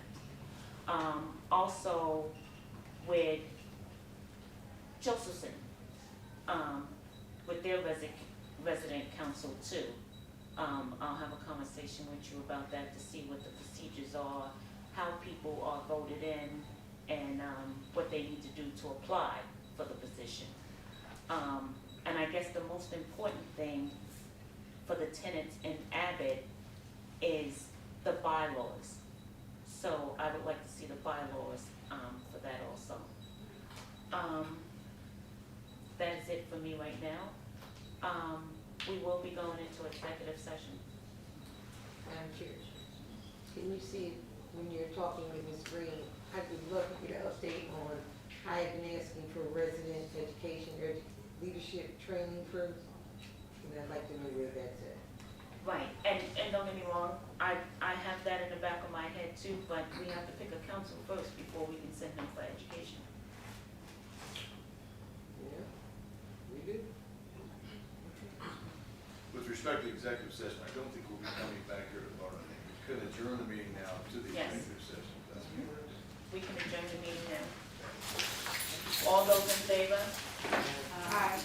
Speaker 1: Also, with Josephson, with their resident council too, I'll have a conversation with you about that to see what the procedures are, how people are voted in, and what they need to do to apply for the position. And I guess the most important thing for the tenants in Abbott is the bylaws. So I would like to see the bylaws for that also. That is it for me right now. We will be going into executive session.
Speaker 6: Madam Chair, can you see, when you're talking with Ms. Green, I would love to get an update on, I have been asking for resident education, leadership training firms, and I'd like to know where that's at.
Speaker 1: Right, and don't get me wrong, I have that in the back of my head too, but we have to pick a council first before we can send them for education.
Speaker 6: Yeah, we do.
Speaker 9: With respect to executive session, I don't think we'll be coming back here to vote on it. We could adjourn the meeting now to the
Speaker 1: Yes.
Speaker 9: executive session. That's what we're doing.
Speaker 1: We can adjourn the meeting now. All those in favor?
Speaker 6: Aye.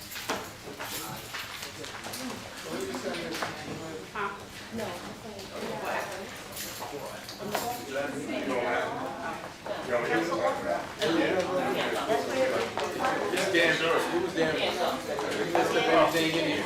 Speaker 11: It's damn sure. It was damn. We messed up everything in here.